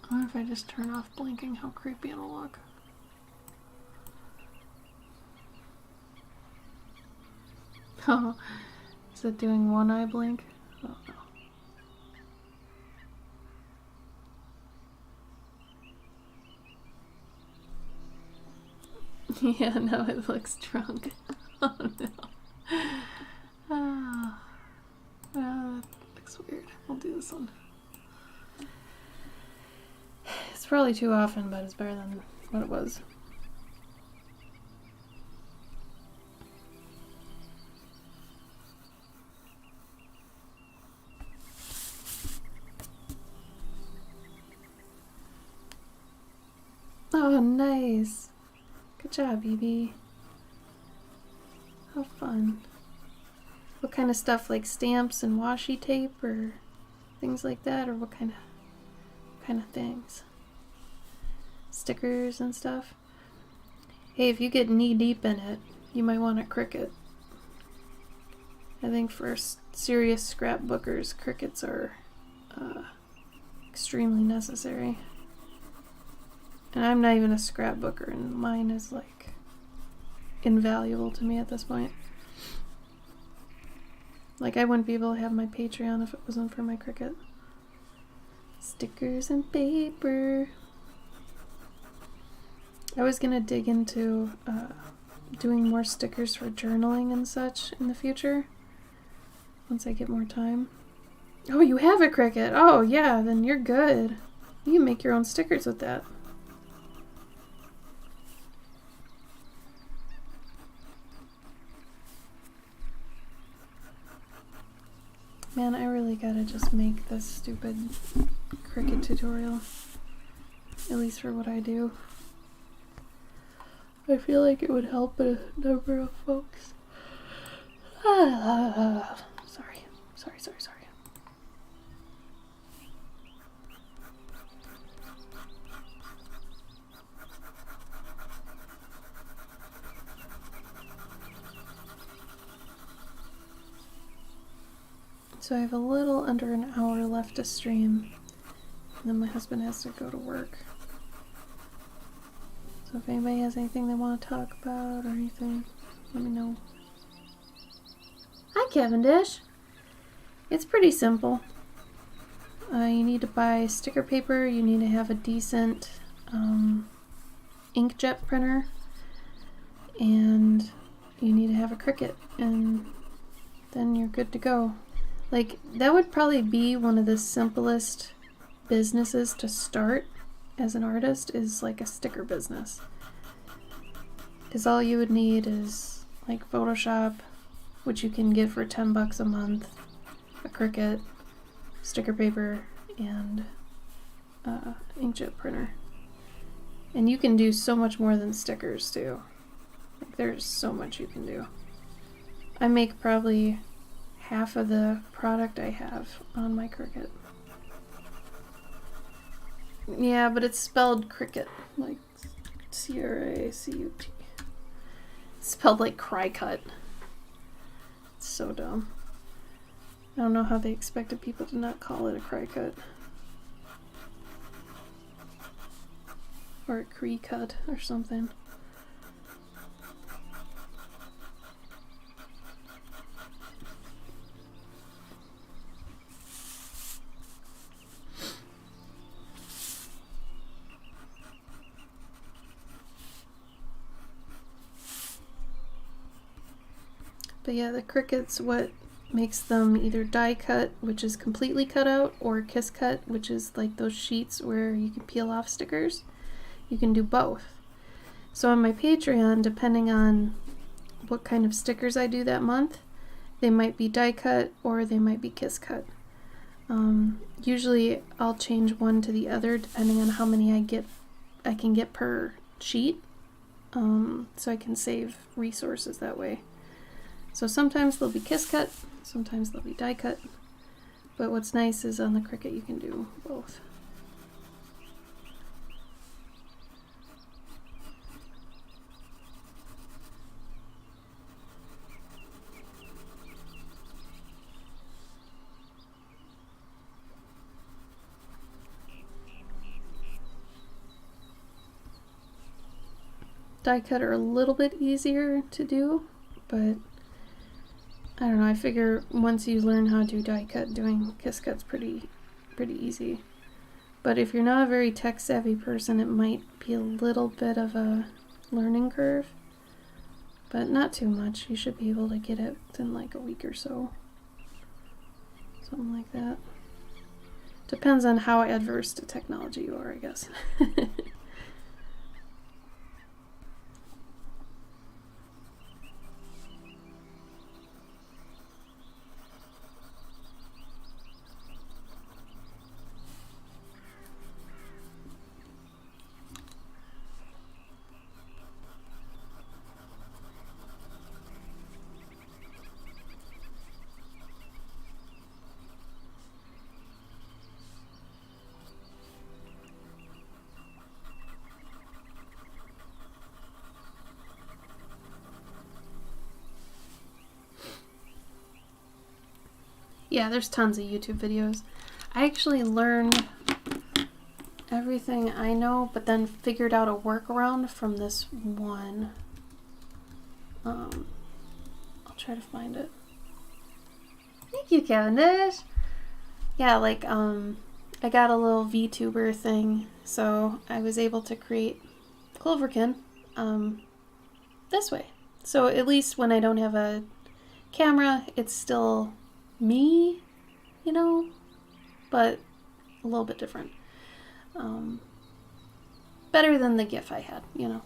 I wonder if I just turn off blinking, how creepy it'll look. Oh, is it doing one eye blink? Oh no. Yeah, no, it looks drunk. Oh no. Ah, that looks weird. I'll do this one. It's probably too often, but it's better than what it was. nice. Good job, BB. How fun. What kind of stuff, like stamps and washi tape or things like that, or what kind of things? Stickers and stuff? Hey, if you get knee deep in it, you might want a Cricut. I think for serious scrapbookers, Cricuts are extremely necessary. And I'm not even a scrapbooker, and mine is like invaluable to me at this point. Like, I wouldn't be able to have my Patreon if it wasn't for my Cricut. Stickers and paper. I was gonna dig into doing more stickers for journaling and such in the future, once I get more time. Oh, you have a Cricut! Oh, yeah, then you're good. You can make your own stickers with that. Man, I really gotta just make this stupid Cricut tutorial. At least for what I do. I feel like it would help a number of folks. Sorry. So I have a little under an hour left to stream, and then my husband has to go to work. So if anybody has anything they want to talk about or anything, let me know. Hi, Cavendish! It's pretty simple. You need to buy sticker paper, you need to have a decent inkjet printer, and you need to have a Cricut, and then you're good to go. Like, that would probably be one of the simplest businesses to start as an artist, is like a sticker business. Because all you would need is like Photoshop, which you can get for $10 a month, a Cricut, sticker paper, and inkjet printer. And you can do so much more than stickers too. Like, there's so much you can do. I make probably half of the product I have on my Cricut. Yeah, but it's spelled Cricut, like C-R-A-C-U-T. It's spelled like Cricut. It's so dumb. I don't know how they expected people to not call it a Cricut. Or a Cricut or something. But yeah, the Cricut's what makes them either die cut, which is completely cut out, or kiss cut, which is like those sheets where you can peel off stickers. You can do both. So on my Patreon, depending on what kind of stickers I do that month, they might be die cut or they might be kiss cut. Usually I'll change one to the other depending on how many I can get per sheet, so I can save resources that way. So sometimes they'll be kiss cut, sometimes they'll be die cut, but what's nice is on the Cricut you can do both. Die cut are a little bit easier to do, but I don't know, I figure once you learn how to do die cut, doing kiss cut's pretty easy. But if you're not a very tech savvy person, it might be a little bit of a learning curve, but not too much. You should be able to get it within like a week or so. Something like that. Depends on how adverse to technology you are, I guess. Yeah, there's tons of YouTube videos. I actually learned everything I know, but then figured out a workaround from this one. I'll try to find it. Thank you, Cavendish. Yeah, like, I got a little VTuber thing, so I was able to create Cloverkin, this way. So at least when I don't have a camera, it's still me, you know, but a little bit different. Better than the GIF I had, you know.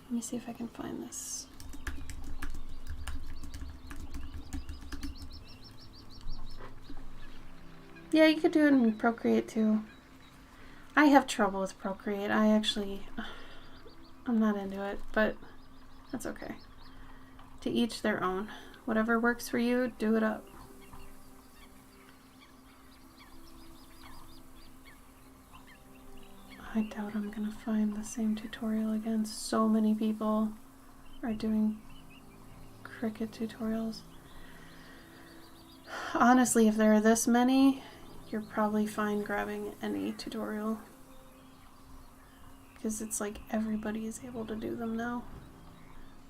Let me see if I can find this. Yeah, you could do it in Procreate too. I have trouble with Procreate. I'm not into it, but that's okay. To each their own. Whatever works for you, do it up. I doubt I'm gonna find the same tutorial again. So many people are doing Cricut tutorials. Honestly, if there are this many, you're probably fine grabbing any tutorial. Because it's like everybody is able to do them now.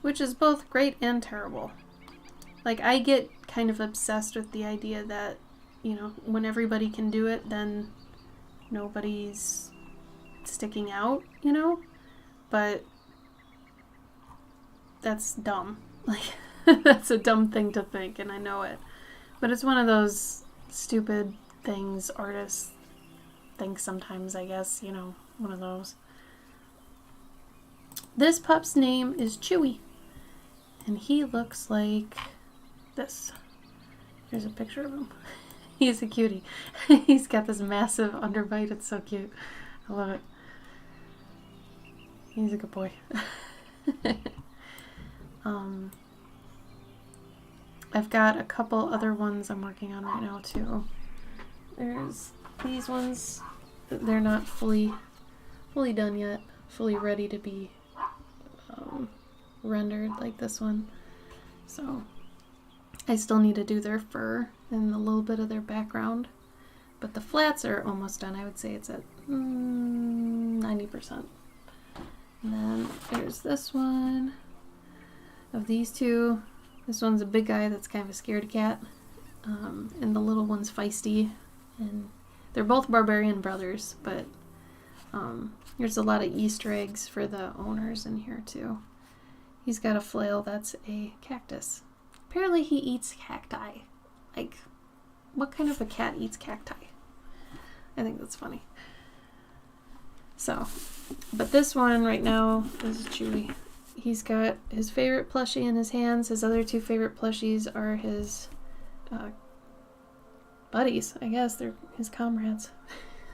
Which is both great and terrible. Like, I get kind of obsessed with the idea that, you know, when everybody can do it, then nobody's sticking out, you know? But that's dumb. Like, that's a dumb thing to think, and I know it. But it's one of those stupid things artists think sometimes, I guess, you know, one of those. This pup's name is Chewie, and he looks like this. Here's a picture of him. He's a cutie. He's got this massive underbite. It's so cute. I love it. He's a good boy. I've got a couple other ones I'm working on right now too. There's these ones. They're not fully done yet, fully ready to be rendered, like this one. So I still need to do their fur and a little bit of their background, but the flats are almost done. I would say it's at 90%. And then there's this one of these two. This one's a big guy that's kind of a scaredy cat, and the little one's feisty, and they're both barbarian brothers, but there's a lot of Easter eggs for the owners in here too. He's got a flail that's a cactus. Apparently he eats cacti. Like, what kind of a cat eats cacti? I think that's funny. So, but this one right now, this is Chewie. He's got his favorite plushie in his hands. His other two favorite plushies are his buddies, I guess. They're his comrades.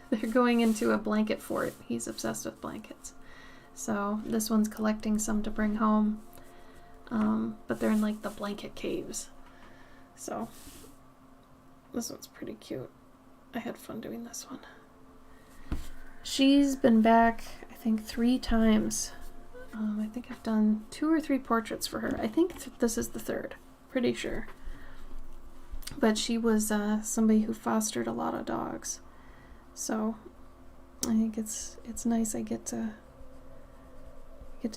They're going into a blanket fort. He's obsessed with blankets. So this one's collecting some to bring home. But they're in like the blanket caves. So this one's pretty cute. I had fun doing this one. She's been back, I think, 3 times. I think I've done 2 or 3 portraits for her. I think this is the 3rd. Pretty sure. But she was somebody who fostered a lot of dogs. So I think it's nice I get to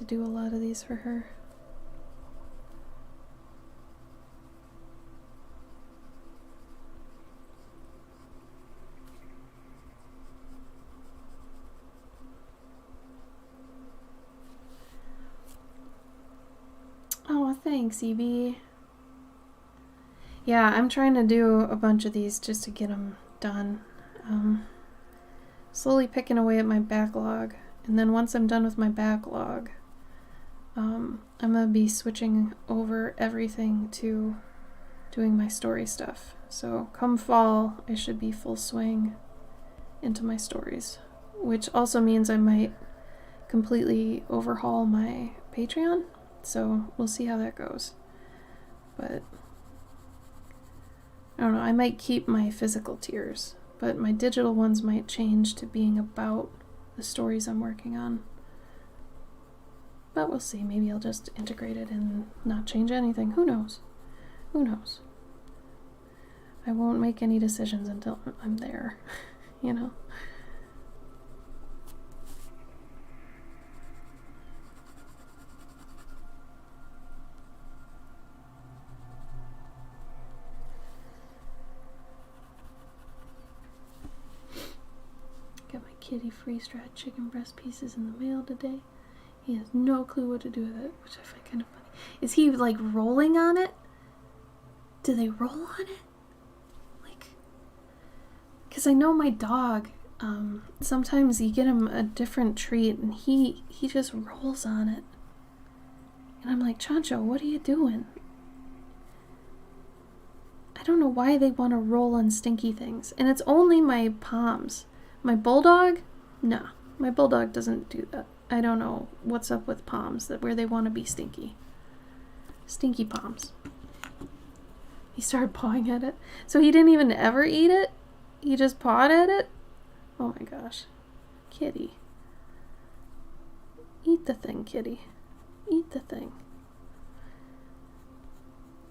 do a lot of these for her. Oh, thanks, EB. Yeah, I'm trying to do a bunch of these just to get them done. Slowly picking away at my backlog. And then once I'm done with my backlog, I'm going to be switching over everything to doing my story stuff. So come fall, I should be full swing into my stories. Which also means I might completely overhaul my Patreon. So we'll see how that goes. But I don't know, I might keep my physical tiers, but my digital ones might change to being about the stories I'm working on. But we'll see, maybe I'll just integrate it and not change anything. Who knows? Who knows? I won't make any decisions until I'm there, you know? Got my kitty freeze-dried chicken breast pieces in the mail today. He has no clue what to do with it, which I find kind of funny. Is he, like, rolling on it? Do they roll on it? Like, because I know my dog, sometimes you get him a different treat and he just rolls on it. And I'm like, Chancho, what are you doing? I don't know why they want to roll on stinky things. And it's only my Poms. My bulldog? No. My bulldog doesn't do that. I don't know what's up with Poms, that where they want to be stinky. Stinky Poms. He started pawing at it. So he didn't even ever eat it? He just pawed at it? Oh my gosh. Kitty. Eat the thing, kitty. Eat the thing.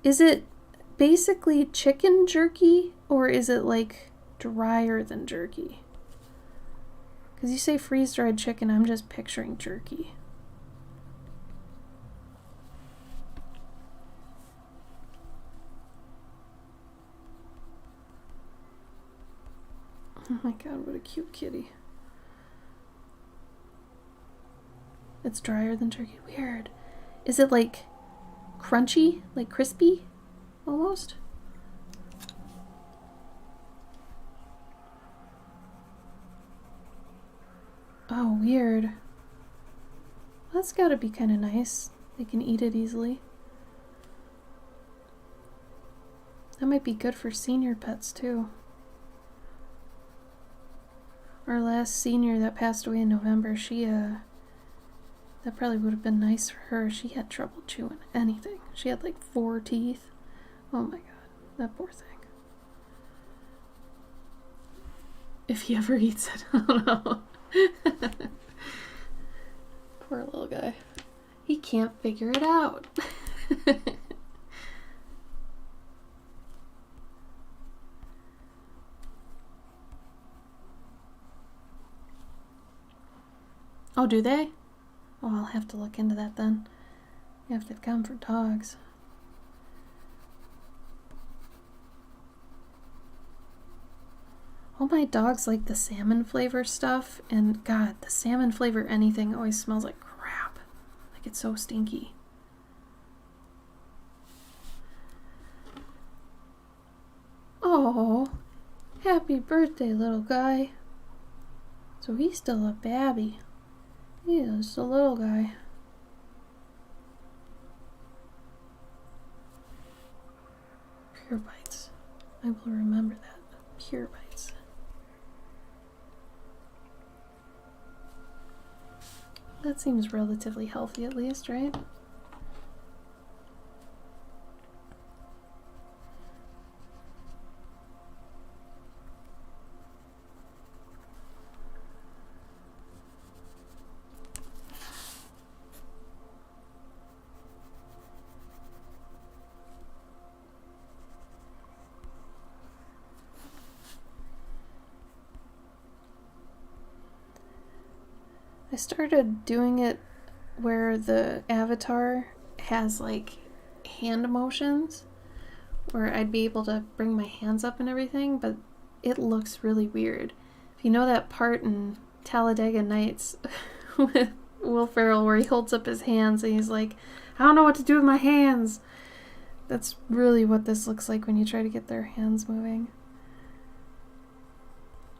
Is it basically chicken jerky, or is it like drier than jerky? Because you say freeze-dried chicken, I'm just picturing jerky. Oh my god, what a cute kitty. It's drier than jerky. Weird. Is it like crunchy? Like crispy? Almost? Oh, weird. That's gotta be kind of nice. They can eat it easily. That might be good for senior pets too. Our last senior that passed away in November, that probably would have been nice for her. She had trouble chewing anything. She had like 4 teeth. Oh my god, that poor thing. If he ever eats it, I don't know. Poor little guy. He can't figure it out. Oh, do they? Oh, I'll have to look into that then. You have to come for dogs. All my dogs like the salmon flavor stuff, and god, the salmon flavor anything always smells like crap. Like it's so stinky. Oh, happy birthday, little guy. So he's still a babby. He is a little guy. Pure bites. I will remember that. Pure bites. That seems relatively healthy at least, right? I started doing it where the avatar has like hand motions, where I'd be able to bring my hands up and everything, but it looks really weird. If you know that part in Talladega Nights with Will Ferrell where he holds up his hands and he's like, I don't know what to do with my hands. That's really what this looks like when you try to get their hands moving.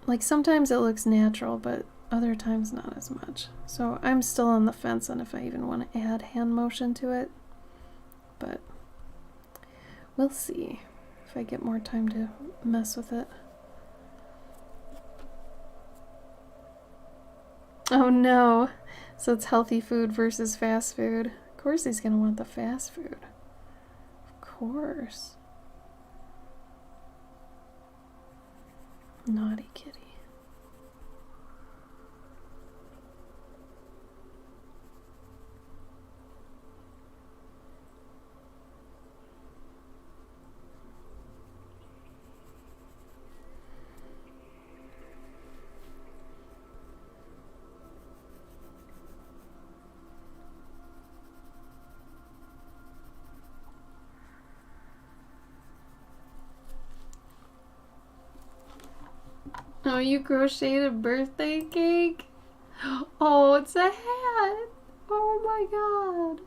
Like sometimes it looks natural, but other times not as much. So I'm still on the fence on if I even want to add hand motion to it. But we'll see if I get more time to mess with it. Oh no! So it's healthy food versus fast food. Of course he's gonna want the fast food. Of course. Naughty kitty. Oh, you crocheted a birthday cake? Oh, it's a hat. Oh my god.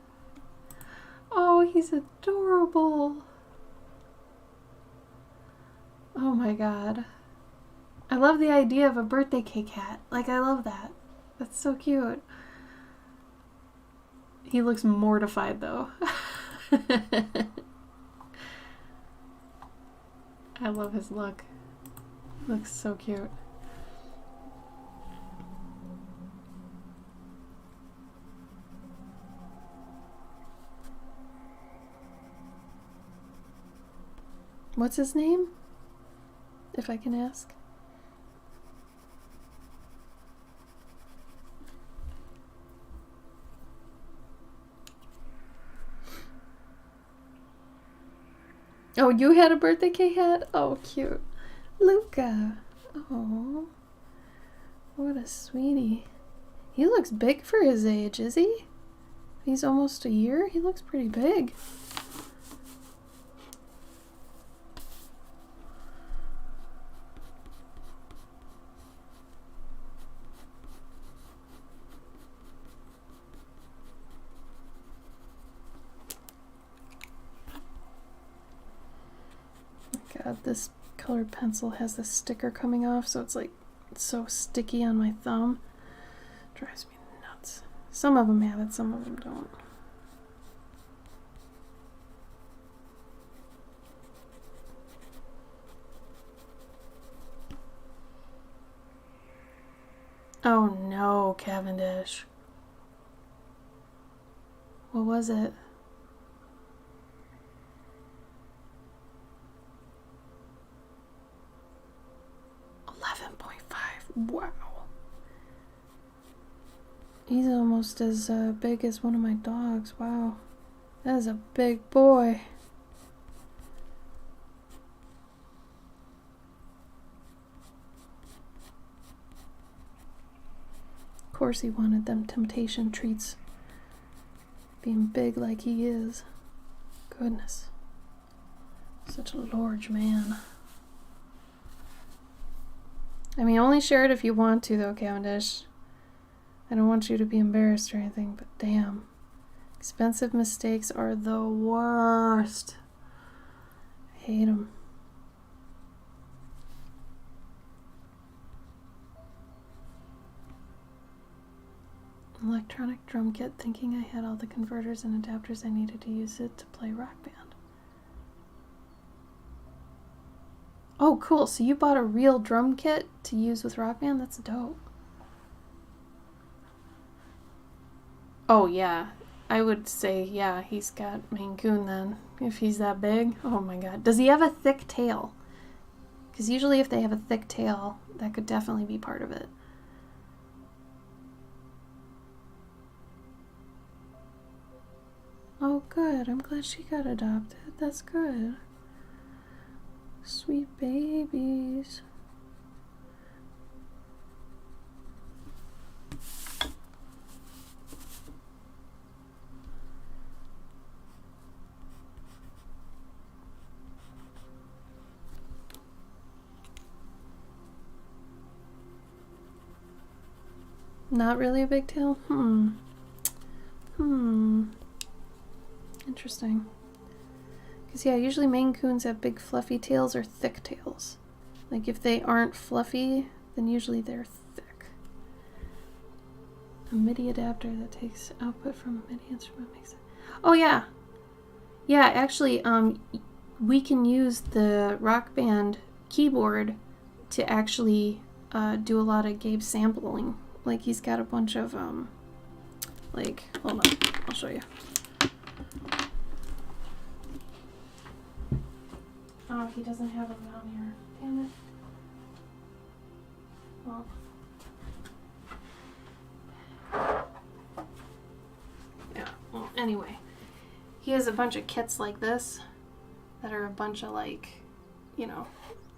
Oh, he's adorable. Oh my god. I love the idea of a birthday cake hat. Like, I love that. That's so cute. He looks mortified though. I love his look. He looks so cute. What's his name? If I can ask. Oh, you had a birthday cake hat? Oh, cute. Luca. Oh, what a sweetie. He looks big for his age, is he? He's almost a year? He looks pretty big. God, this colored pencil has this sticker coming off, so it's like so sticky on my thumb. Drives me nuts. Some of them have it, some of them don't. Oh no, Cavendish. What was it? Wow. He's almost as big as one of my dogs. Wow. That is a big boy. Of course he wanted them temptation treats. Being big like he is. Goodness. Such a large man. I mean, only share it if you want to, though, Cavendish. I don't want you to be embarrassed or anything, but damn. Expensive mistakes are the worst. I hate them. Electronic drum kit, thinking I had all the converters and adapters I needed to use it to play Rock Band. Oh, cool. So you bought a real drum kit to use with Rock Band? That's dope. Oh, yeah. I would say, yeah, he's got Maine Coon then. If he's that big. Oh my god. Does he have a thick tail? Because usually if they have a thick tail, that could definitely be part of it. Oh, good. I'm glad she got adopted. That's good. Sweet babies. Not really a big tail? Interesting. Because, yeah, usually Maine Coons have big fluffy tails or thick tails. Like, if they aren't fluffy, then usually they're thick. A MIDI adapter that takes output from a MIDI instrument makes it. Oh, yeah. Yeah, actually, we can use the Rock Band keyboard to actually do a lot of Gabe's sampling. Like, he's got a bunch of, like, hold on, I'll show you. Oh, he doesn't have them down here. Damn it. Well. Yeah, well, anyway. He has a bunch of kits like this that are a bunch of, like, you know,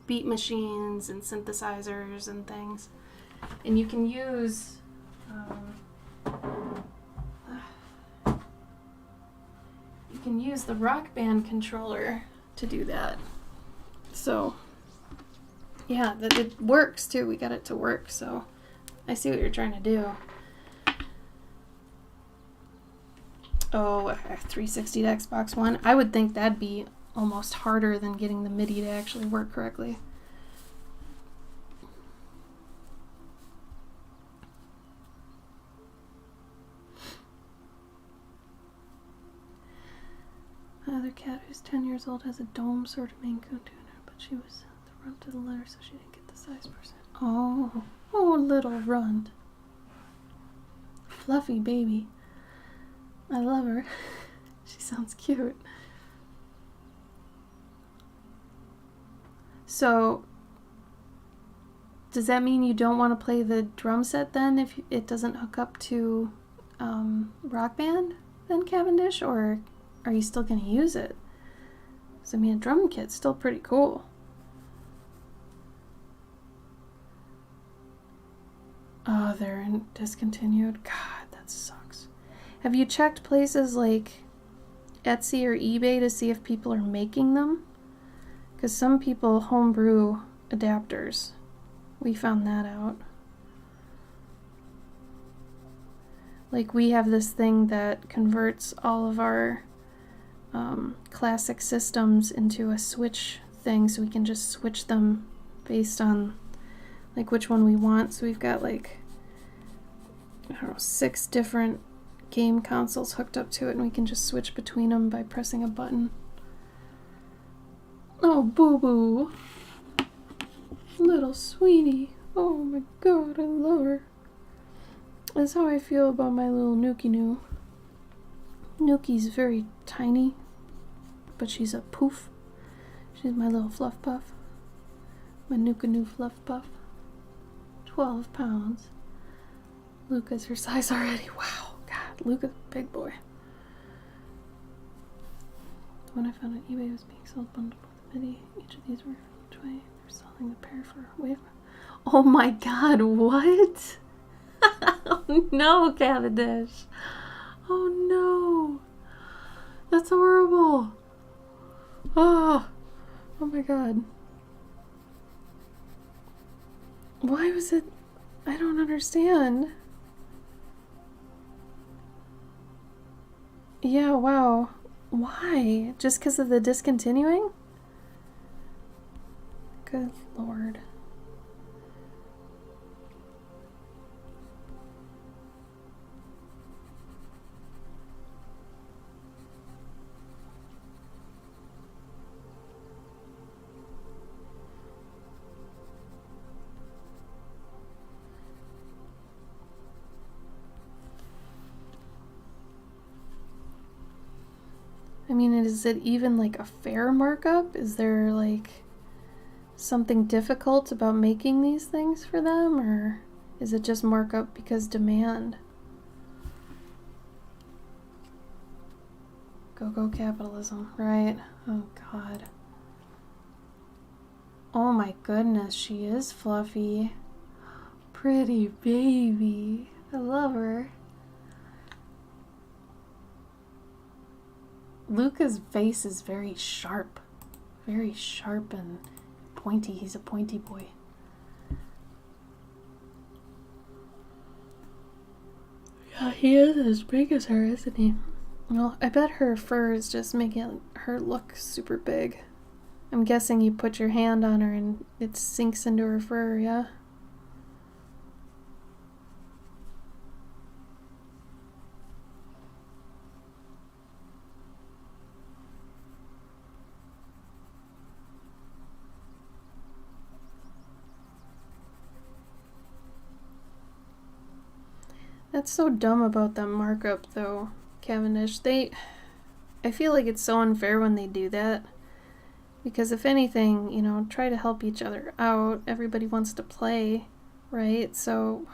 beat machines and synthesizers and things. And you can use, the Rock Band controller to do that. So, Yeah, that it works too. We got it to work, so I see what you're trying to do. Oh, a 360 to Xbox One. I would think that'd be almost harder than getting the MIDI to actually work correctly. Another cat who's 10 years old has a dome sort of Maine Coon tuner, but she was the runt to the litter, so she didn't get the size percent. Oh, little runt. Fluffy baby. I love her. She sounds cute. So, does that mean you don't want to play the drum set then if it doesn't hook up to Rock Band then, Cavendish? Or are you still going to use it? Because, I mean, a drum kit's still pretty cool. Oh, they're discontinued? God, that sucks. Have you checked places like Etsy or eBay to see if people are making them? Because some people homebrew adapters. We found that out. Like, we have this thing that converts all of our classic systems into a switch thing, so we can just switch them based on like which one we want. So we've got like, I don't know, 6 different game consoles hooked up to it, and we can just switch between them by pressing a button. Oh, boo-boo. Little sweetie. Oh my god, I love her. That's how I feel about my little Nuki Noo. Nuki's very tiny, but she's a poof. She's my little fluff puff. My Nuka Noo fluff puff. 12 pounds. Luca's her size already. Wow. God, Luca's a big boy. When I found out eBay was being sold bundled with MIDI, each of these were toy. They're selling the pair for a wave. Oh my god, what? Oh no, Cavendish. Oh no. That's horrible. Oh my god. Why was it? I don't understand. Yeah, wow. Why? Just because of the discontinuing? Good lord. I mean, is it even like a fair markup? Is there like something difficult about making these things for them, or is it just markup because demand? Go capitalism, right? Oh god. Oh my goodness, she is fluffy. Pretty baby. I love her. Luca's face is very sharp and pointy. He's a pointy boy. Yeah, he is as big as her, isn't he? Well, I bet her fur is just making her look super big. I'm guessing you put your hand on her and it sinks into her fur, yeah? That's so dumb about that markup, though, Cavendish. I feel like it's so unfair when they do that. Because if anything, you know, try to help each other out. Everybody wants to play, right? So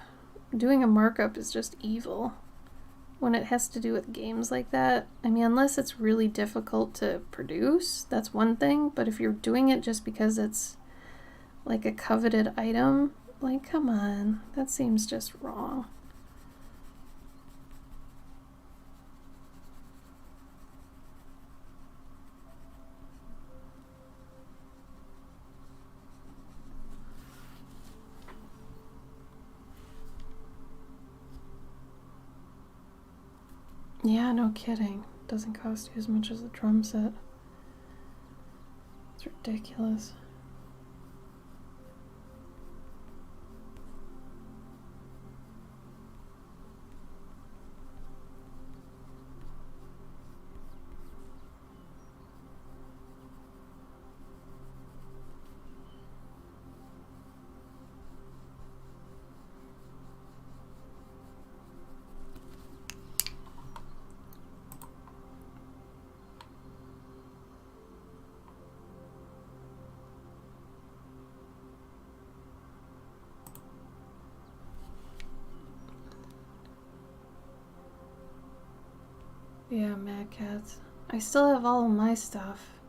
doing a markup is just evil when it has to do with games like that. I mean, unless it's really difficult to produce, that's one thing. But if you're doing it just because it's like a coveted item, like, come on. That seems just wrong. Yeah, no kidding. Doesn't cost you as much as a drum set. It's ridiculous. Yeah, Mad Cats. I still have all of my stuff.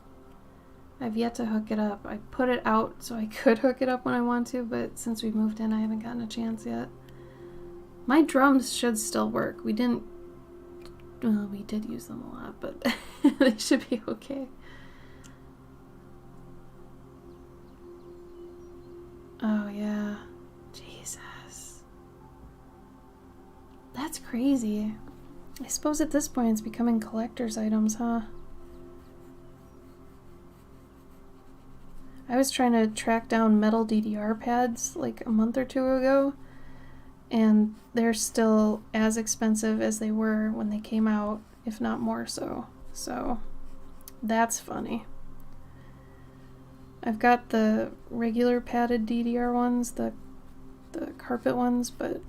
I've yet to hook it up. I put it out so I could hook it up when I want to, but since we moved in, I haven't gotten a chance yet. My drums should still work. We did use them a lot, but they should be okay. Oh, yeah. Jesus. That's crazy. I suppose at this point it's becoming collector's items, huh? I was trying to track down metal DDR pads like a month or two ago, and they're still as expensive as they were when they came out, if not more so. So that's funny. I've got the regular padded DDR ones, the carpet ones, but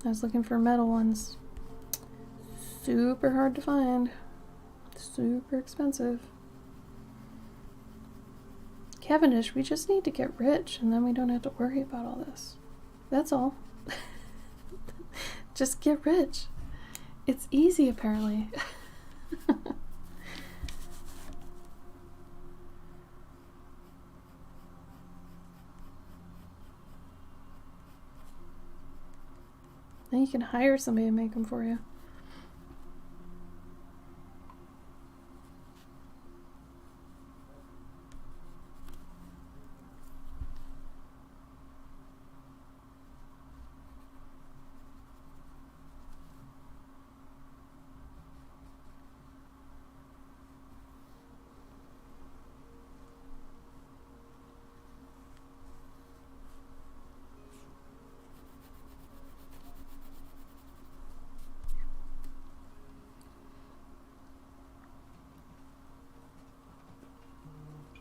I was looking for metal ones. Super hard to find. Super expensive. Cavendish, we just need to get rich and then we don't have to worry about all this. That's all. Just get rich. It's easy, apparently. Then you can hire somebody to make them for you.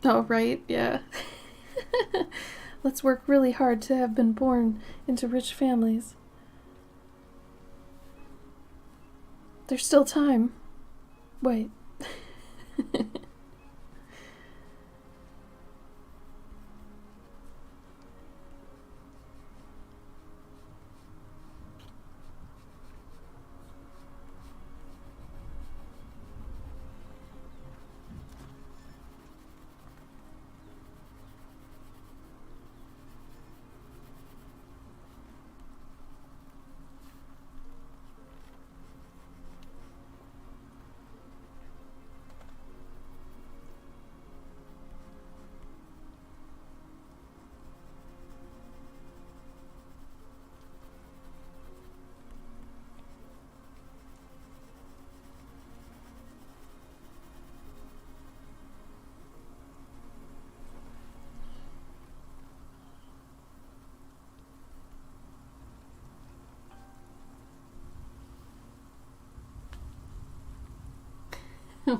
Oh, right, yeah. Let's work really hard to have been born into rich families. There's still time. Wait.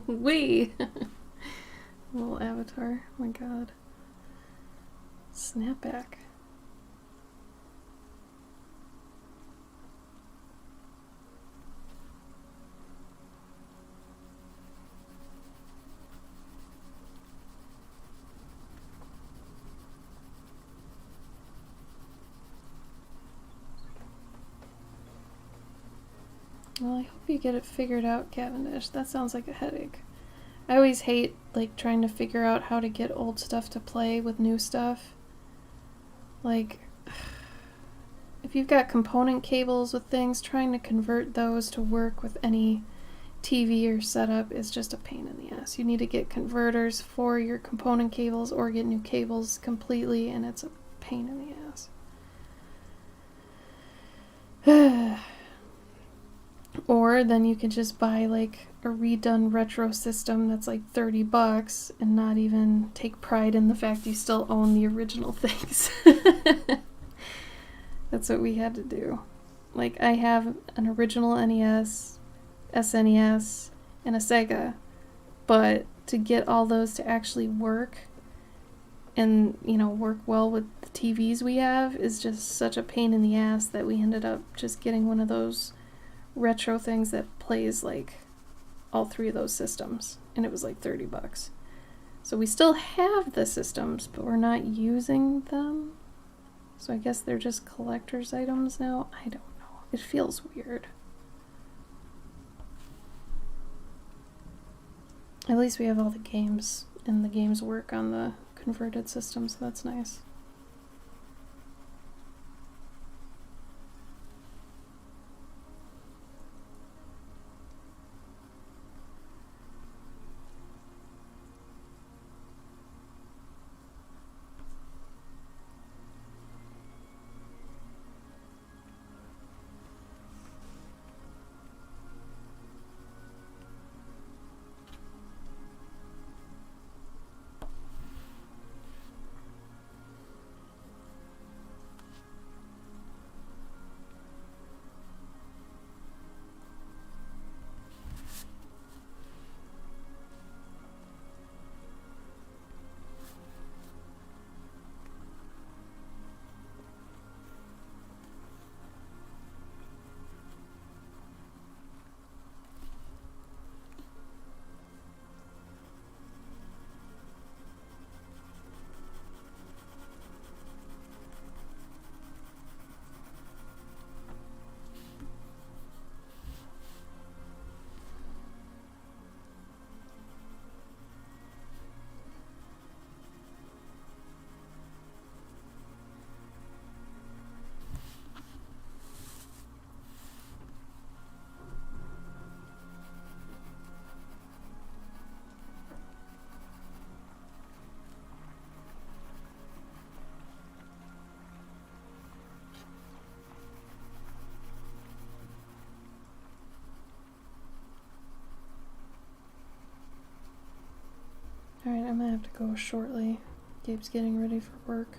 Wee! Little avatar. Oh my god. Snapback. Well, I hope you get it figured out, Cavendish. That sounds like a headache. I always hate, like, trying to figure out how to get old stuff to play with new stuff. Like, if you've got component cables with things, trying to convert those to work with any TV or setup is just a pain in the ass. You need to get converters for your component cables or get new cables completely, and it's a pain in the ass. Or then you could just buy like a redone retro system that's like $30 and not even take pride in the fact you still own the original things. That's what we had to do. Like, I have an original NES, SNES, and a Sega, but to get all those to actually work and, you know, work well with the TVs we have is just such a pain in the ass that we ended up just getting one of those retro things that plays like all three of those systems, and it was like $30. So we still have the systems, but we're not using them. So I guess they're just collector's items now. I don't know. It feels weird. At least we have all the games, and the games work on the converted system, so that's nice. Alright, I'm gonna have to go shortly. Gabe's getting ready for work.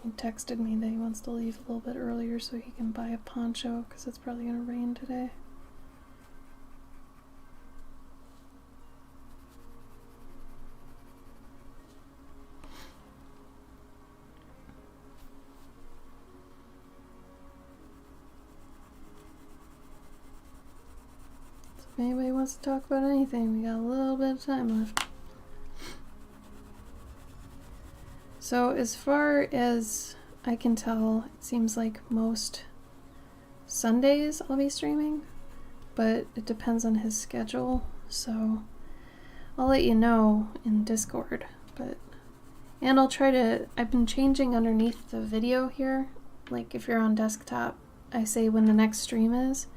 He texted me that he wants to leave a little bit earlier so he can buy a poncho because it's probably gonna rain today. If anybody wants to talk about anything, we got a little bit of time left. So as far as I can tell, it seems like most Sundays I'll be streaming, but it depends on his schedule, so I'll let you know in Discord. And I'll try to, I've been changing underneath the video here, like if you're on desktop, I say when the next stream is,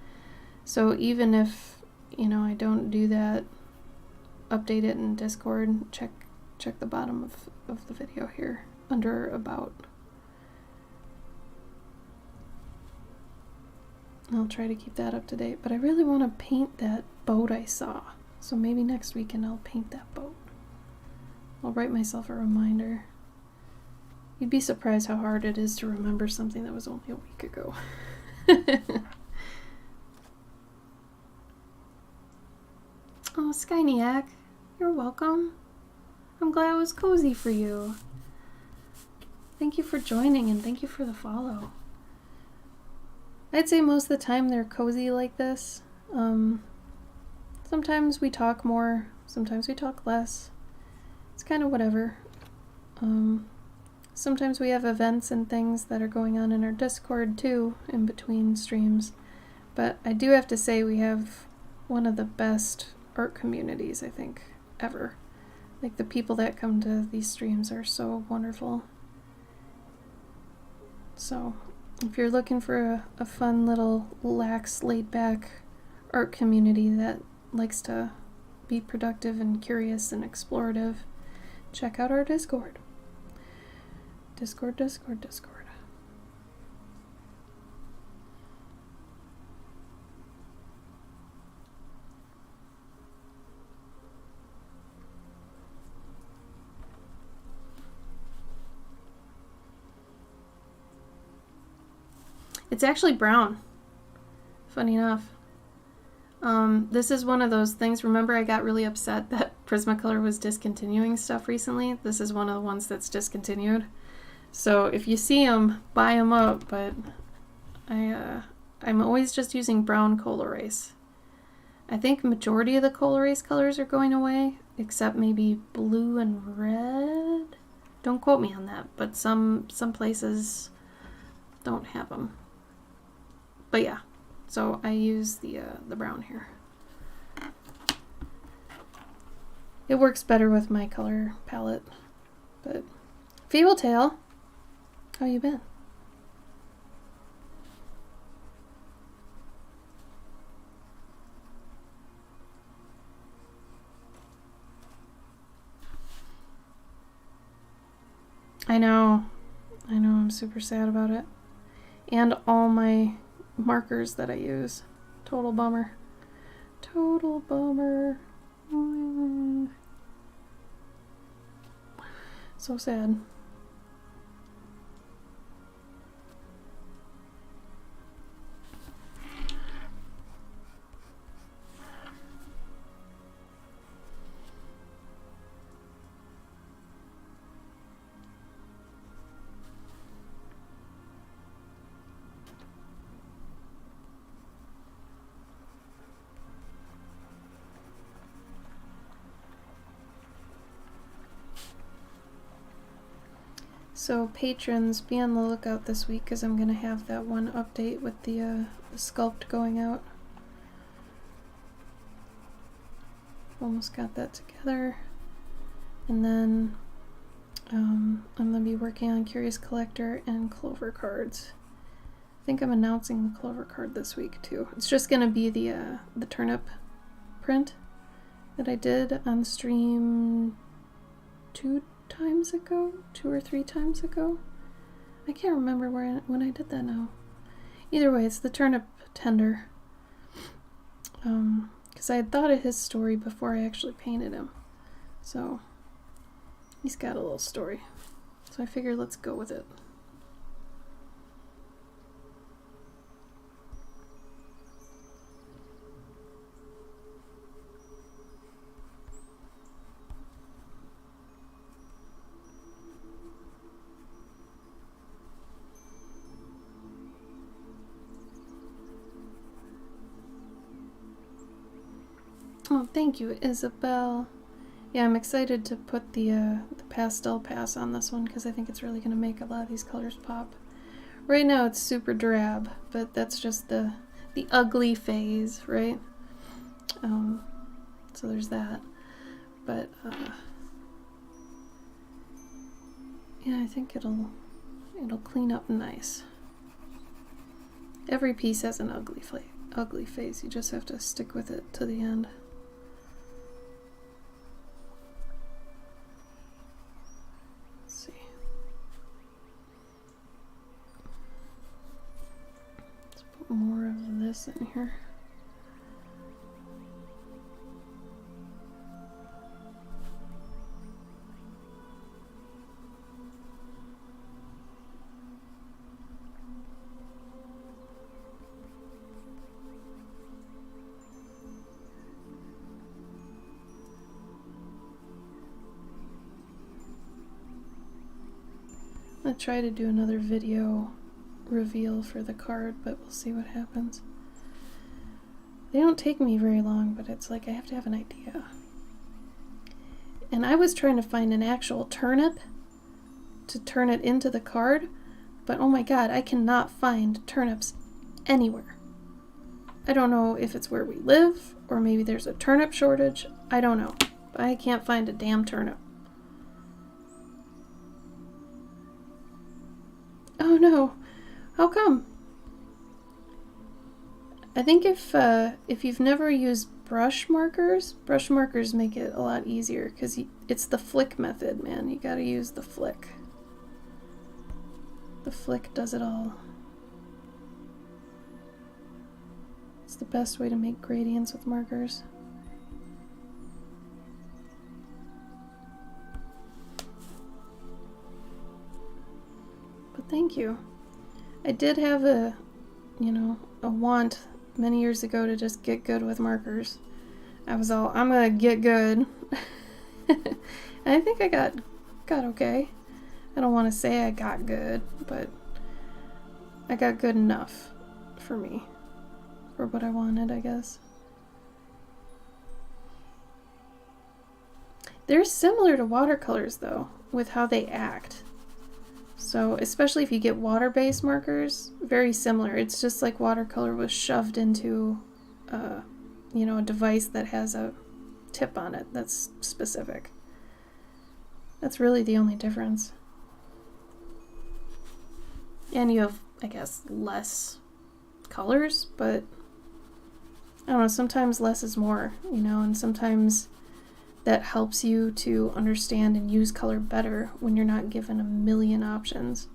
so even if, you know, I don't do that, update it in Discord, check the bottom of the video here under About. I'll try to keep that up to date, but I really want to paint that boat I saw, so maybe next weekend I'll paint that boat. I'll write myself a reminder. You'd be surprised how hard it is to remember something that was only a week ago. Oh, Skyniac, you're welcome. I'm glad it was cozy for you. Thank you for joining and thank you for the follow. I'd say most of the time they're cozy like this. Sometimes we talk more, sometimes we talk less. It's kind of whatever. Sometimes we have events and things that are going on in our Discord too, in between streams. But I do have to say we have one of the best art communities, I think, ever. Like, the people that come to these streams are so wonderful. So, if you're looking for a fun little lax, laid-back art community that likes to be productive and curious and explorative, check out our Discord. Discord. It's actually brown. Funny enough. This is one of those things. Remember I got really upset that Prismacolor was discontinuing stuff recently? This is one of the ones that's discontinued. So if you see them, buy them up, but I'm always just using brown Colorase. I think majority of the Colorase colors are going away, except maybe blue and red. Don't quote me on that, but some places don't have them. But yeah, so I use the brown here. It works better with my color palette. But Feebletail, how you been? I know, I'm super sad about it. And all my markers that I use. Total bummer. Total bummer. So sad. So patrons, be on the lookout this week because I'm going to have that one update with the sculpt going out. Almost got that together. And then I'm going to be working on Curious Collector and Clover cards. I think I'm announcing the Clover card this week too. It's just going to be the turnip print that I did on stream 2 or 3 times ago. I can't remember when I did that now. Either way, it's the turnip tender. Because I had thought of his story before I actually painted him. So he's got a little story. So I figured let's go with it. Oh, thank you, Isabel. Yeah, I'm excited to put the pastel pass on this one because I think it's really going to make a lot of these colors pop. Right now it's super drab, but that's just the ugly phase, right? So there's that. But yeah, I think it'll clean up nice. Every piece has an ugly face. You just have to stick with it to the end. More of this in here. I'll try to do another video reveal for the card, but we'll see what happens. They don't take me very long, but it's like I have to have an idea. And I was trying to find an actual turnip to turn it into the card, but oh my god, I cannot find turnips anywhere. I don't know if it's where we live, or maybe there's a turnip shortage. I don't know. But I can't find a damn turnip. Oh no. How come? I think if you've never used brush markers make it a lot easier because it's the flick method, man. You gotta use the flick. The flick does it all. It's the best way to make gradients with markers. But thank you. I did have you know, a want many years ago to just get good with markers. I was all, I'm gonna get good. And I think I got okay. I don't want to say I got good, but I got good enough for me. For what I wanted, I guess. They're similar to watercolors, though, with how they act. So, especially if you get water-based markers, very similar. It's just like watercolor was shoved into, you know, a device that has a tip on it that's specific. That's really the only difference. And you have, I guess, less colors, but I don't know, sometimes less is more, you know, and sometimes that helps you to understand and use color better when you're not given a million options.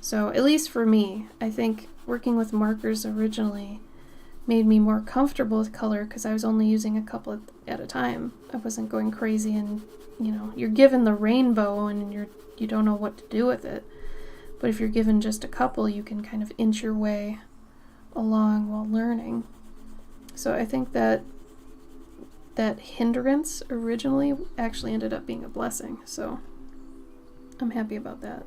So, at least for me, I think working with markers originally made me more comfortable with color because I was only using a couple at a time. I wasn't going crazy and, you know, you're given the rainbow and you don't know what to do with it. But if you're given just a couple, you can kind of inch your way along while learning. So I think that hindrance originally actually ended up being a blessing. So I'm happy about that.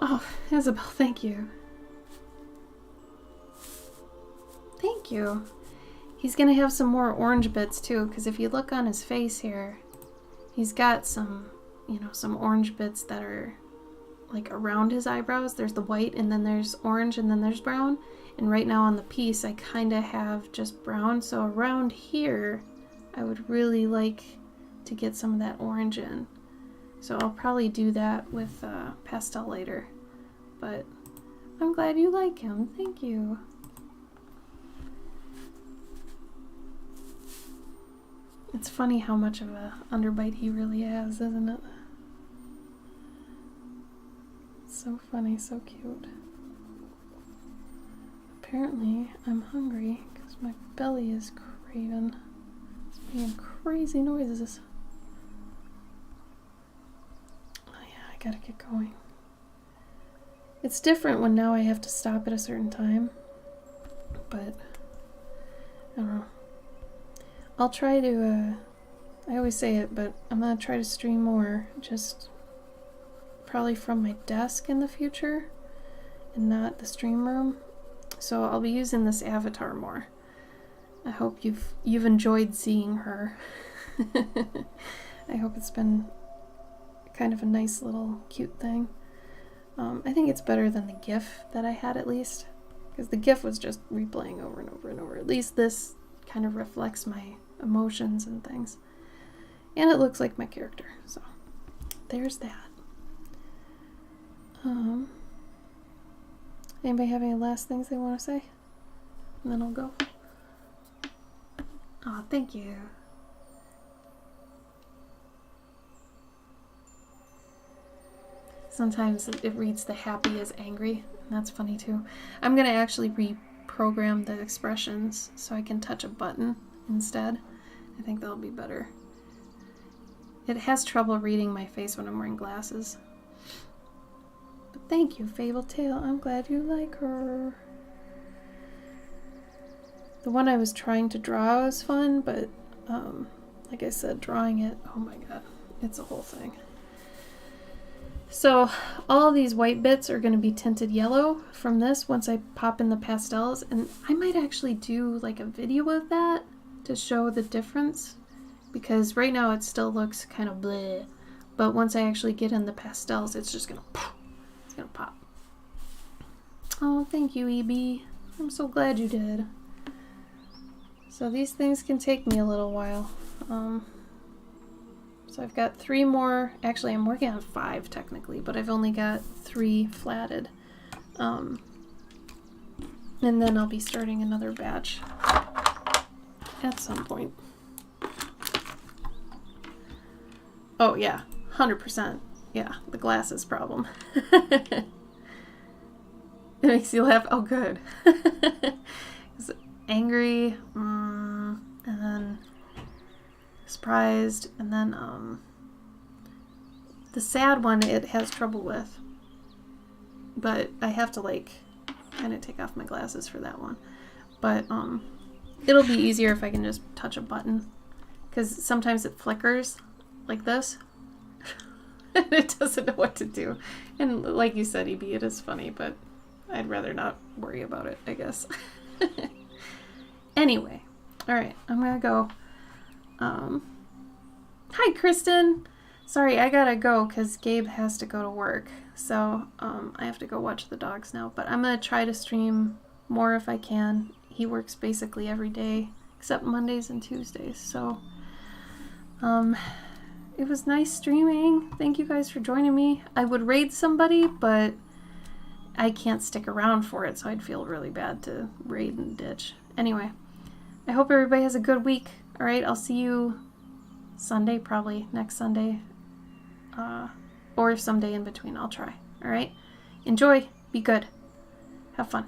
Oh, Isabel, thank you. Thank you. He's gonna have some more orange bits too, because if you look on his face here, he's got some, you know, some orange bits that are like around his eyebrows. There's the white, and then there's orange, and then there's brown. And right now on the piece, I kind of have just brown. So around here, I would really like to get some of that orange in. So I'll probably do that with pastel later. But I'm glad you like him. Thank you. It's funny how much of a underbite he really has, isn't it? So funny, so cute. Apparently, I'm hungry because my belly is craving. It's making crazy noises. Oh yeah, I gotta get going. It's different when now I have to stop at a certain time, but I don't know. I'll try to, I always say it, but I'm gonna try to stream more, just probably from my desk in the future and not the stream room. So I'll be using this avatar more. I hope you've enjoyed seeing her. I hope it's been kind of a nice little cute thing. I think it's better than the GIF that I had, at least, because the GIF was just replaying over and over and over. At least this kind of reflects my emotions and things, and it looks like my character. So there's that. Anybody have any last things they want to say? And then I'll go. Oh, thank you. Sometimes it reads the happy as angry, and that's funny too. I'm going to actually reprogram the expressions so I can touch a button instead. I think that'll be better. It has trouble reading my face when I'm wearing glasses. But thank you, Fable Tale. I'm glad you like her. The one I was trying to draw was fun, but like I said, drawing it, oh my god, it's a whole thing. So all these white bits are going to be tinted yellow from this once I pop in the pastels, and I might actually do like a video of that to show the difference, because right now it still looks kind of bleh, but once I actually get in the pastels, it's just gonna pop. Oh, thank you, EB. I'm so glad you did. So these things can take me a little while. So I've got 3 more. Actually, I'm working on 5 technically, but I've only got 3 flatted. And then I'll be starting another batch at some point. Oh, yeah. 100%. Yeah, the glasses problem. It makes you laugh. Oh, good. Angry, and then surprised, and then the sad one it has trouble with. But I have to like kind of take off my glasses for that one. But it'll be easier if I can just touch a button, because sometimes it flickers like this. And it doesn't know what to do. And like you said, EB, it is funny, but I'd rather not worry about it, I guess. Anyway, all right, I'm gonna go. Hi, Kristen. Sorry, I gotta go because Gabe has to go to work. So I have to go watch the dogs now. But I'm gonna try to stream more if I can. He works basically every day except Mondays and Tuesdays. So it was nice streaming. Thank you guys for joining me. I would raid somebody, but I can't stick around for it, so I'd feel really bad to raid and ditch. Anyway, I hope everybody has a good week. All right, I'll see you Sunday, probably next Sunday. Or someday in between, I'll try. All right? Enjoy. Be good. Have fun.